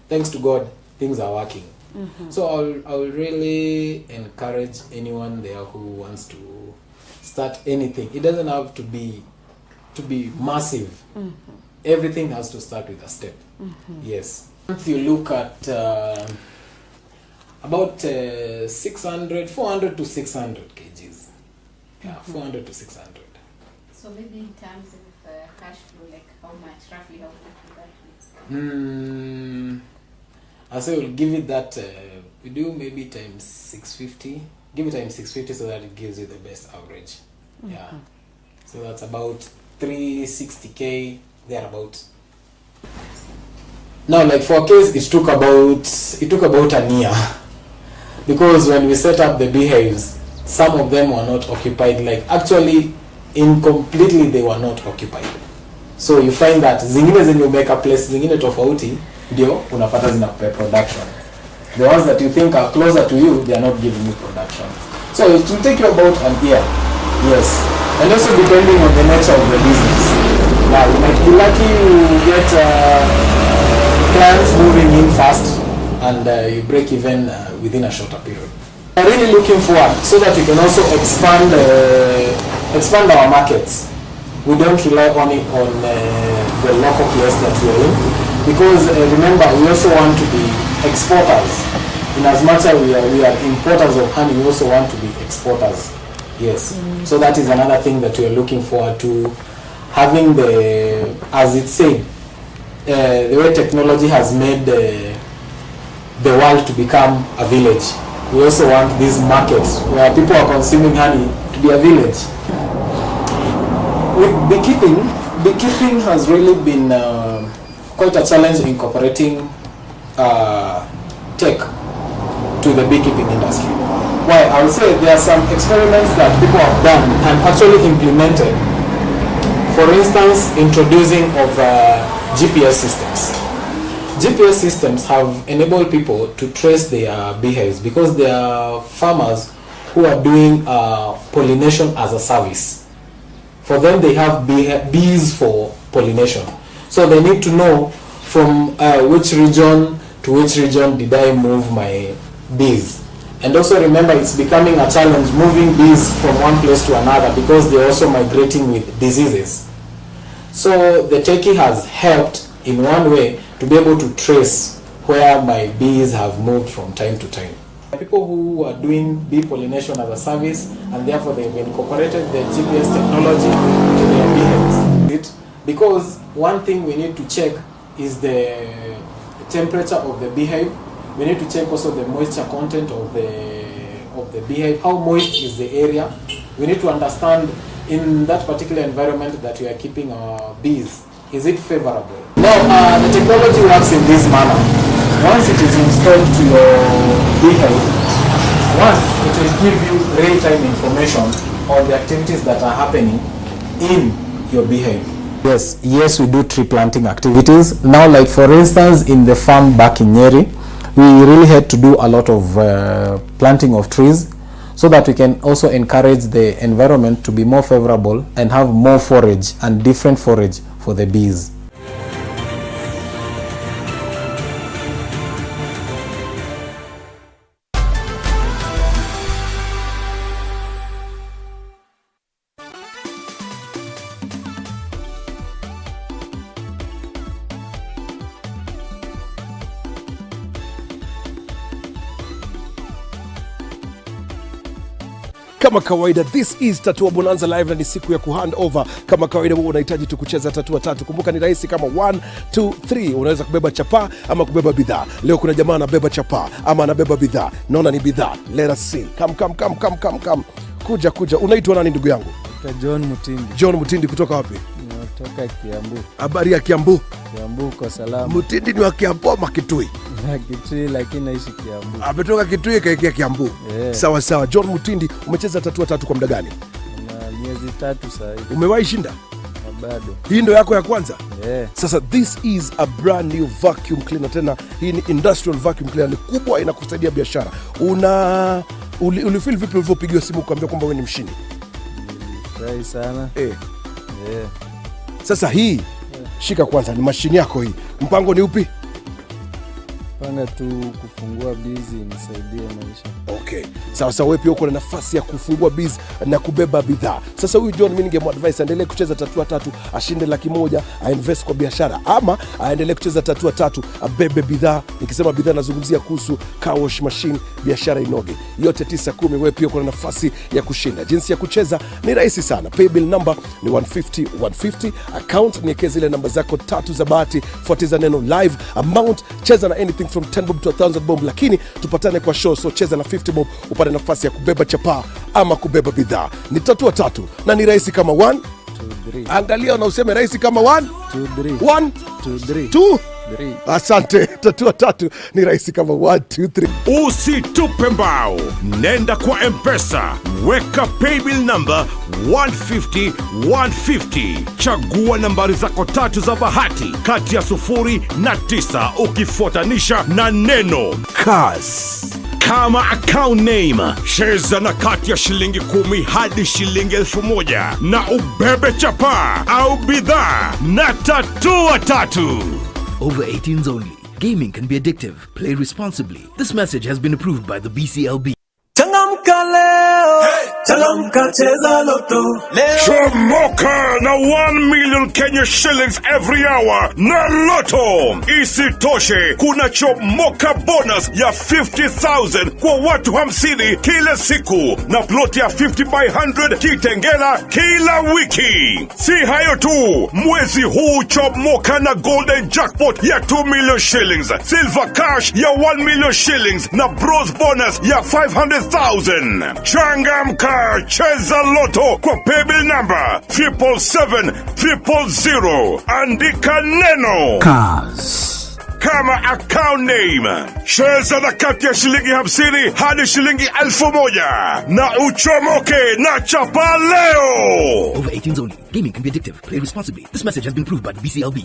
thanks to God, things are working. So I'll really encourage anyone there who wants to start anything. It doesn't have to be massive. Everything has to start with a step. Yes. If you look at about 400 to 600 kgs. Yeah, 400 to 600. So maybe in terms of cash flow, like how much roughly, how much would that be? I say we'll give it that, we do maybe times 650. Give it times 650 so that it gives you the best average. Yeah. So that's about 360k, thereabout. Now, like for Kass, it took about a year, because when we set up the beehives, some of them were not occupied. Like actually, incompletely they were not occupied. So you find that zingine zenye umeka place zingine tofauti ndio unapata zinakupa production. The ones that you think are closer to you, they are not giving you production. So it will take you about an year. Yes. And also depending on the nature of the business. Now you might be lucky you get clients moving in fast and you break even within a shorter period. We're really looking forward so that we can also expand our markets. We don't rely only on the local place that we're in, because remember, we also want to be exporters. In as much as we are importers of honey, we also want to be exporters. Yes. So that is another thing that we are looking forward to, having as it said, the way technology has made the world to become a village. We also want these markets where people are consuming honey to be a village. With beekeeping has really been quite a challenge in incorporating tech to the beekeeping industry. Why? I would say there are some experiments that people have done and actually implemented. For instance, introducing of GPS systems. GPS systems have enabled people to trace their beehives, because there are farmers who are doing pollination as a service. For them, they have bees for pollination. So they need to know from which region to which region did I move my bees. And also remember, it's becoming a challenge moving bees from one place to another, because they're also migrating with diseases. So the techie has helped in one way to be able to trace where my bees have moved from time to time. People who are doing bee pollination as a service, and therefore they've incorporated the GPS technology to their beehives. Because one thing we need to check is the temperature of the beehive. We need to check also the moisture content of the beehive. How moist is the area? We need to understand in that particular environment that we are keeping our bees, is it favorable? Now, the technology works in this manner. Once it is installed to your beehive, it will give you real-time information on the activities that are happening in your beehive. Yes, we do tree planting activities. Now, like for instance, in the farm back in Nyeri, we really had to do a lot of planting of trees, so that we can also encourage the environment to be more favorable and have more forage and different forage for the bees. Kama kawaida, this is Tatua Bonanza Live na ni siku ya kuhand over. Kama kawaida, wewe unahitaji tu kucheza tatua tatu. Kumbuka ni rahisi kama 1, 2, 3. Unaweza kubeba chapa ama kubeba bidhaa. Leo kuna jamaa anabeba chapa ama anabeba bidhaa. Naona ni bidhaa. Let us see. Come. Kuja. Unaitwa nani ndugu yangu? John Mutindi. John Mutindi kutoka wapi? Kutoka Kiambu. Habari ya Kiambu? Kiambu kwa salama. Mutindi ni wa Kiambu ama Kitui? Kitui lakini naishi Kiambu. Ametoka Kitui kaelekea Kiambu. Sawa sawa. John Mutindi, umecheza tatua tatu kwa muda gani? Na miezi 3 sasa hivi. Umewahi shinda? Bado. Hii ndio yako ya kwanza? Yeah. Sasa this is a brand new vacuum cleaner, tena hii ni industrial vacuum cleaner, ni kubwa, inakusaidia biashara. Ulifeel vipi ulivyopigiwa simu kuambia kwamba wewe ni mshindi? Nilifurahi sana. Sasa hii shika kwanza, ni mashini yako hii. Mpango ni upi? Panga tu kufungua bizi nisaidie maisha. Okay. Sawa sawa, wewe pia uko na nafasi ya kufungua bizi na kubeba bidhaa. Sasa huyu John, mimi ningemwadvise aendelee kucheza tatua tatu, ashinde 100,000, ainvest kwa biashara, ama aendelee kucheza tatua tatu, abebe bidhaa. Nikisema bidhaa nazungumzia kuhusu car wash machine, biashara inoge. Yote 9-10, wewe pia uko na nafasi ya kushinda. Jinsi ya kucheza ni rahisi sana. Paybill number ni 150 account ni zile namba zako 3 za bahati, fuatiza neno live amount, cheza na anything from 10 bob to 1000 bob, lakini tupatane kwa show, so cheza na 50 bob upate nafasi ya kubeba chapaa ama kubeba bidhaa. Ni tatua tatu na ni rahisi kama 1 2 3. Angalia na useme rahisi kama 1 2 3. 1 2 3. 2 3. Asante. Tatua tatu ni rahisi kama 1 2 3. Usitupe mbao, nenda kwa M-Pesa, weka paybill number 150 chagua nambari zako 3 za bahati kati ya 0 na 9 ukifuatanisha na neno Kass. Kama account name, cheza na kati ya shilingi 10 hadi shilingi 1000 na ubebe chapaa au bidhaa na tatua tatu. Over 18s only. Gaming can be addictive. Play responsibly. This message has been approved by the BCLB. Changamka leo, changamka cheza loto leo. Chomoka na 1 million Kenya shillings every hour na Lotto. Isitoshe, kuna chomoka bonus ya 50,000 kwa watu 50 kila siku na plot ya 50 by 100 kitengela kila wiki. Si hayo tu, mwezi huu chomoka na golden jackpot ya 2 million shillings, silver cash ya 1 million shillings na bronze bonus ya 500,000. Changamka, cheza Lotto kwa paybill number 77700. Andika neno Kass. kama account name. Cheza na kati ya shilingi 50 hadi shilingi 1000 na uchomoke na chapa leo. Over 18s only. Gaming can be addictive. Play responsibly. This message has been approved by the BCLB.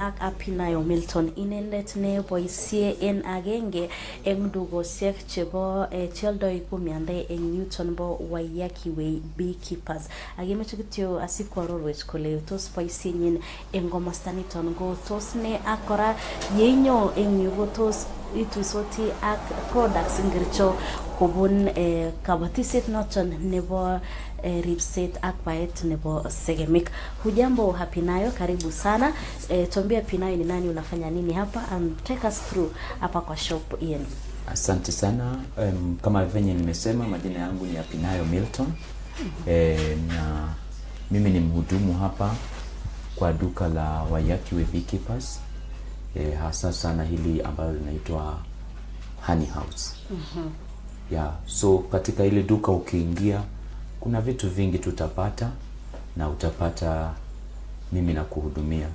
ak Apinayo Milton inendet ne boisie en agenge eng dugosiek chebo cheldoi kumiande eng Newton bo Wayakiwe Beekeepers. Agemeche kityo asikwarorwech kole tos boisienyin eng komastaniton go tos ne akora yenyo eng yu go tos ituisoti ak products ngircho kobun kabatiset noton nebo ripset ak baet nebo segemik. Hujambo Apinayo, karibu sana. Tuambie Apinayo ni nani, unafanya nini hapa, and take us through hapa kwa shop yenu. Asante sana. Kama venye nimesema, majina yangu ni Apinayo Milton. Na mimi ni mhudumu hapa kwa duka la Wayakiwe Beekeepers. Hasa sana hili ambalo linaitwa Honey House. So katika ile duka ukiingia kuna vitu vingi tutapata na utapata mimi na kuhudumia.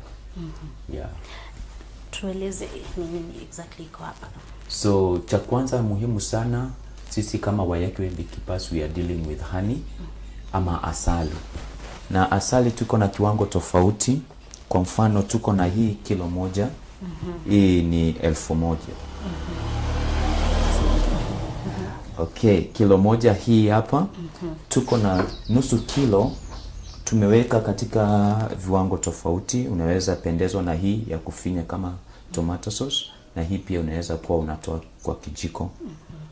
Tueleze nini exactly kwa hapa. So cha kwanza muhimu sana, sisi kama Wayakiwe Beekeepers we are dealing with honey ama asali. Na asali tuko na kiwango tofauti. Kwa mfano tuko na hii kilo moja. Hii ni 1,000. Okay, kilo moja hii hapa. Tuko na nusu kilo, tumeweka katika viwango tofauti. Unaweza pendezwa na hii ya kufinya kama tomato sauce, na hii pia unaweza kuwa unatoa kwa kijiko.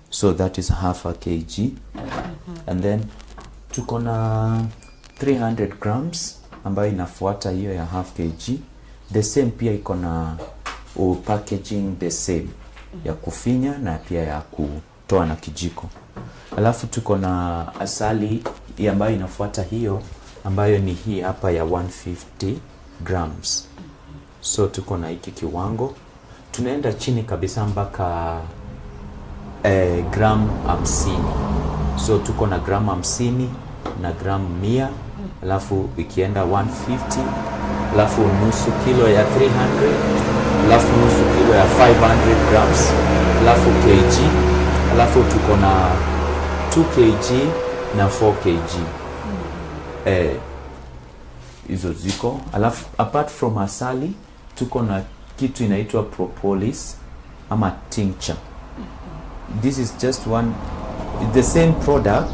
So that is half a kg. And then tuko na 300 grams ambayo inafuata hiyo ya half kg. The same pia iko na packaging the same ya kufinya na pia ya kutoa na kijiko. Alafu tuko na asali ambayo inafuata hiyo, ambayo ni hii hapa ya 150 grams. So tuko na hiki kiwango. Tunaenda chini kabisa mpaka gram 50. So tuko na gram 50 na gram 100, alafu ikienda 150, alafu nusu kilo ya 300, alafu nusu kilo ya 500 grams, alafu kg, alafu tuko na 2 kg na 4 kg. Hizo ziko. Alafu apart from asali tuko na kitu inaitwa propolis ama tincture. This is just one, the same product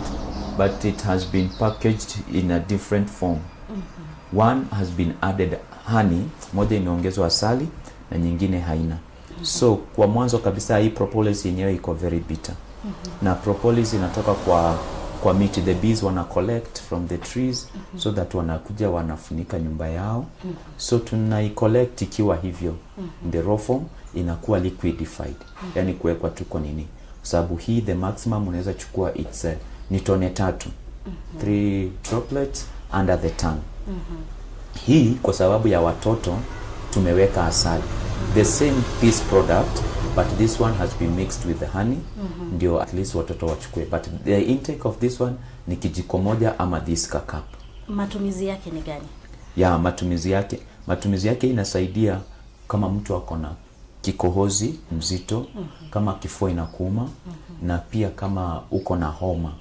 but it has been packaged in a different form. One has been added honey, moja imeongezwa asali na nyingine haina. So kwa mwanzo kabisa hii propolis yenyewe iko very bitter. Na propolis inatoka kwa miti, the bees wana collect from the trees so that wanakuja wanafunika nyumba yao. So tunai collect ikiwa hivyo. In the raw form inakuwa liquidified. Yani kuwekwa tu kwa nini. Sababu hii the maximum unaweza chukua ni tone 3. 3 droplets under the tongue. Hii kwa sababu ya watoto tumeweka asali. The same piece product but this one has been mixed with the honey. Ndio at least watoto wachukue. But the intake of this one ni kijiko moja ama this cup. Matumizi yake ni gani? Ya matumizi yake inasaidia kama mtu akona kikohozi mzito, kama kifua inakuuma, na pia kama uko na homa,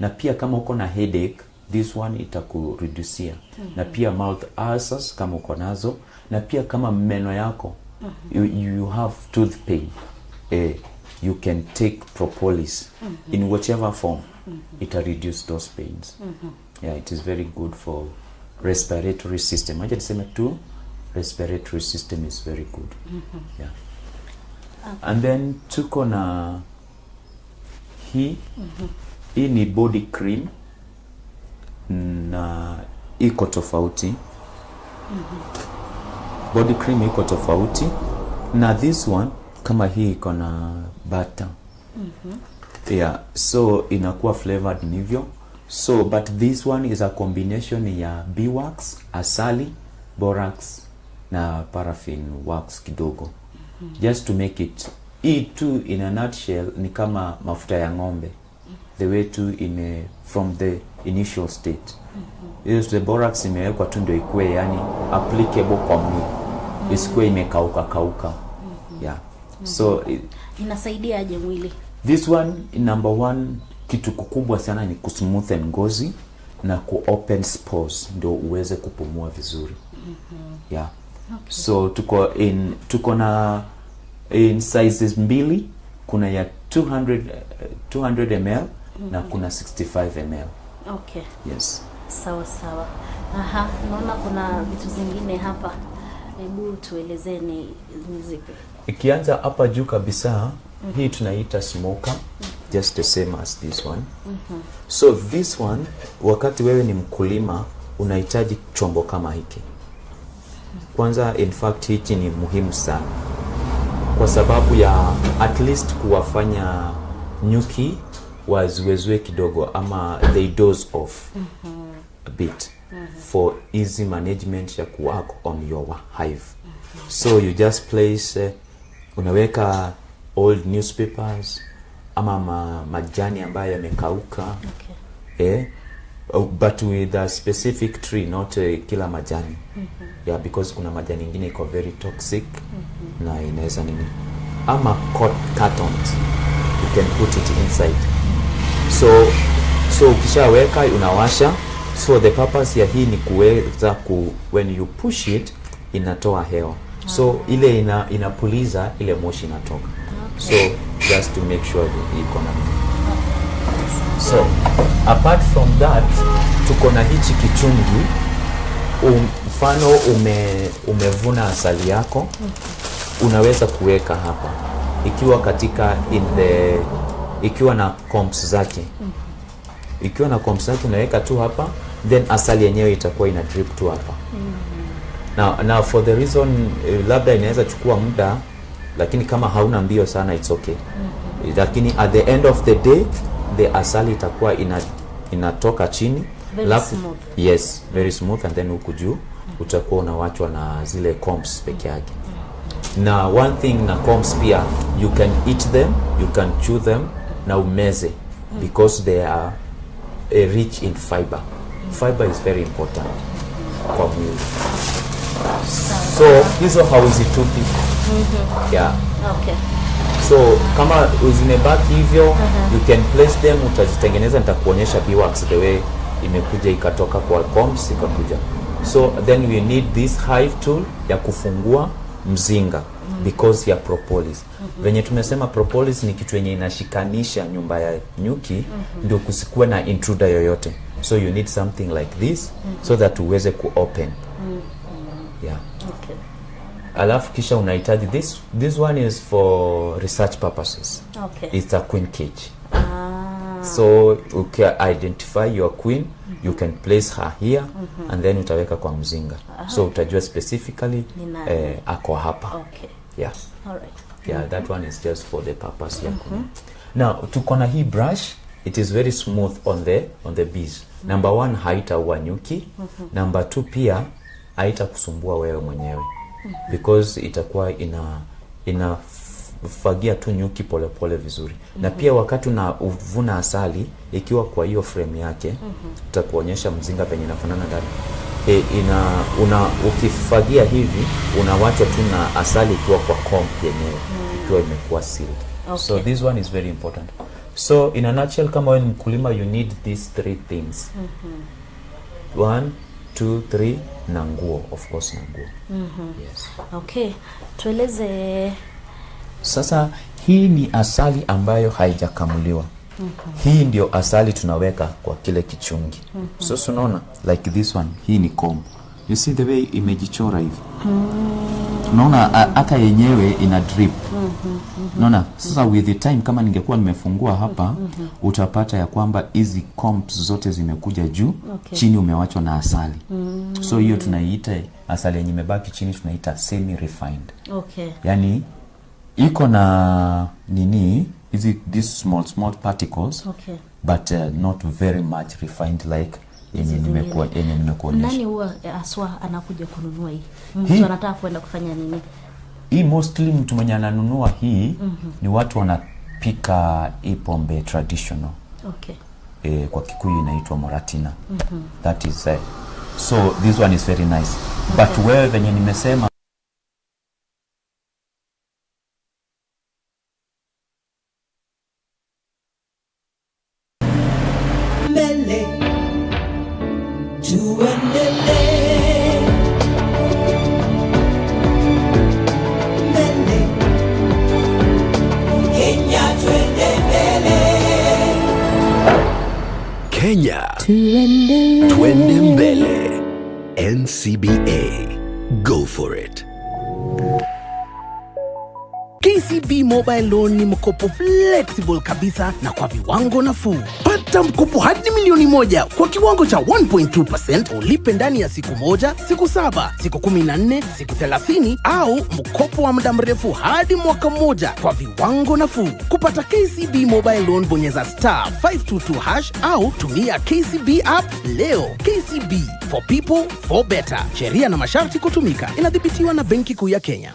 na pia kama uko na headache, this one itakureducia. Na pia mouth ulcers kama uko nazo, na pia kama meno yako you have tooth pain, you can take propolis in whichever form. It will reduce those pains. Yeah, it is very good for respiratory system. I just say too, respiratory system is very good. Yeah. And then tuko na hii ni body cream na iko tofauti. Body cream iko tofauti na this one kama hii iko na butter. Yeah, so inakuwa flavored nivyo. So but this one is a combination ya beeswax, asali, borax na paraffin wax kidogo. Just to make it, hii tu in a nutshell ni kama mafuta ya ng'ombe. The way to from the initial state. The borax imewekwa tu ndio ikuwe yani applicable kwa mwili. Isikuwe imekauka. Yeah. So inasaidia aje mwili? This one, number one, kitu kukubwa sana ni kusmoothen ngozi na kuopen spores ndio uweze kupumua vizuri. Yeah. Okay. So tuko na in sizes mbili, kuna ya 200 ml na kuna 65 ml. Okay. Yes. Sawa. Aha, naona kuna vitu zingine hapa. Hebu tuelezeni zipi. Ikianza hapa juu kabisa, hii tunaita smoker, just the same as this one. So this one, wakati wewe ni mkulima, unahitaji chombo kama hiki. Kwanza, in fact, hiki ni muhimu sana. Kwa sababu ya at least kuwafanya nyuki waziwezwe kidogo ama they doze off a bit for easy management ya work on your hive. So you just place unaweka old newspapers ama majani ambayo yamekauka. But with a specific tree, not kila majani. Yeah, because kuna majani ingine iko very toxic na inaweza nini. Ama cartons, you can put it inside. So ukishaweka unawasha. So the purpose ya hii ni kuweza when you push it inatoa hewa. So ile inapuliza ile moshi inatoka. So just to make sure that iko na. So apart from that, tuko na hichi kichungi. Mfano umevuna asali yako, unaweza kuweka hapa. Ikiwa katika ikiwa na combs zake. Ikiwa na combs zake unaweka tu hapa, then asali yenyewe itakuwa ina drip tu hapa. Now for the reason labda inaweza chukua muda, lakini kama hauna mbio sana it's okay. Lakini at the end of the day the asali itakuwa inatoka chini. Very smooth. Yes, very smooth, and then huku juu utakuwa unawachwa na zile combs peke yake. Na one thing na combs pia, you can eat them, you can chew them na umeze because they are rich in fiber. Fiber is very important kwa mwili. So hizo hawazitupi. Yeah. Okay. So kama zimebaki hivyo, you can place them, utazitengeneza, nitakuonyesha beeswax the way imekuja ikatoka kwa combs ikakuja. So then we need this hive tool ya kufungua mzinga because ya propolis. Venye tumesema propolis ni kitu yenye inashikanisha nyumba ya nyuki ndio kusikuwe na intruder yoyote. So you need something like this so that uweze ku-open. Yeah. Okay. Alafu kisha unahitaji this one is for research purposes. Okay. It's a queen cage. So you can identify your queen, you can place her here and then utaweka kwa mzinga. So utajua specifically ako hapa. Okay. Yeah. All right. Yeah, that one is just for the purpose ya queen. Now tuko na hii brush, it is very smooth on the bees. Number 1 haitaua nyuki. Number 2 pia haitakusumbua wewe mwenyewe. Because itakuwa inafagia tu nyuki polepole vizuri. Na pia wakati unavuna asali ikiwa kwa hiyo frame yake, utakuonyesha mzinga penye inafanana ndani. Ukifagia hivi unawachwa tu na asali ikiwa kwa comb yenyewe, ikiwa imekuwa sealed. Okay. So this one is very important. So in a nutshell, kama wewe mkulima, you need these 3 things. 1, 2, 3 na nguo, of course na nguo. Yes. Okay. Tueleze sasa, hii ni asali ambayo haijakamuliwa. Hii ndio asali tunaweka kwa kile kichungi. So unaona like this one, hii ni comb. You see the way imejichora hivi. Unaona hata yenyewe ina drip. Unaona sasa with the time kama ningekuwa nimefungua hapa, utapata ya kwamba hizi combs zote zimekuja juu, chini umewachwa na asali. So hiyo tunaiita asali yenye imebaki chini tunaita semi refined. Okay. Yani iko na nini these small particles, but not very much refined like yenye nimekuonyesha. Nani huwa aswa anakuja kununua hii? Mtu anataka kwenda kufanya nini? Hii mostly mtu mwenye ananunua hii ni watu wanapika hii pombe traditional. Okay. Kwa Kikuyu inaitwa moratina. That is so this one is very nice. But wewe venye nimesema Kenya, twende mbele. NCBA, go for it. KCB Mobile Loan ni mkopo flexible kabisa na kwa viwango nafuu. Pata mkopo hadi milioni 1 kwa kiwango cha 1.2%, ulipe ndani ya siku 1, siku 7, siku 14, siku 30 au mkopo wa muda mrefu hadi mwaka 1 kwa viwango nafuu. Kupata KCB Mobile Loan bonyeza *522# au tumia KCB app leo. KCB, for people, for better. Sheria na masharti kutumika. Inadhibitiwa na Benki Kuu ya Kenya.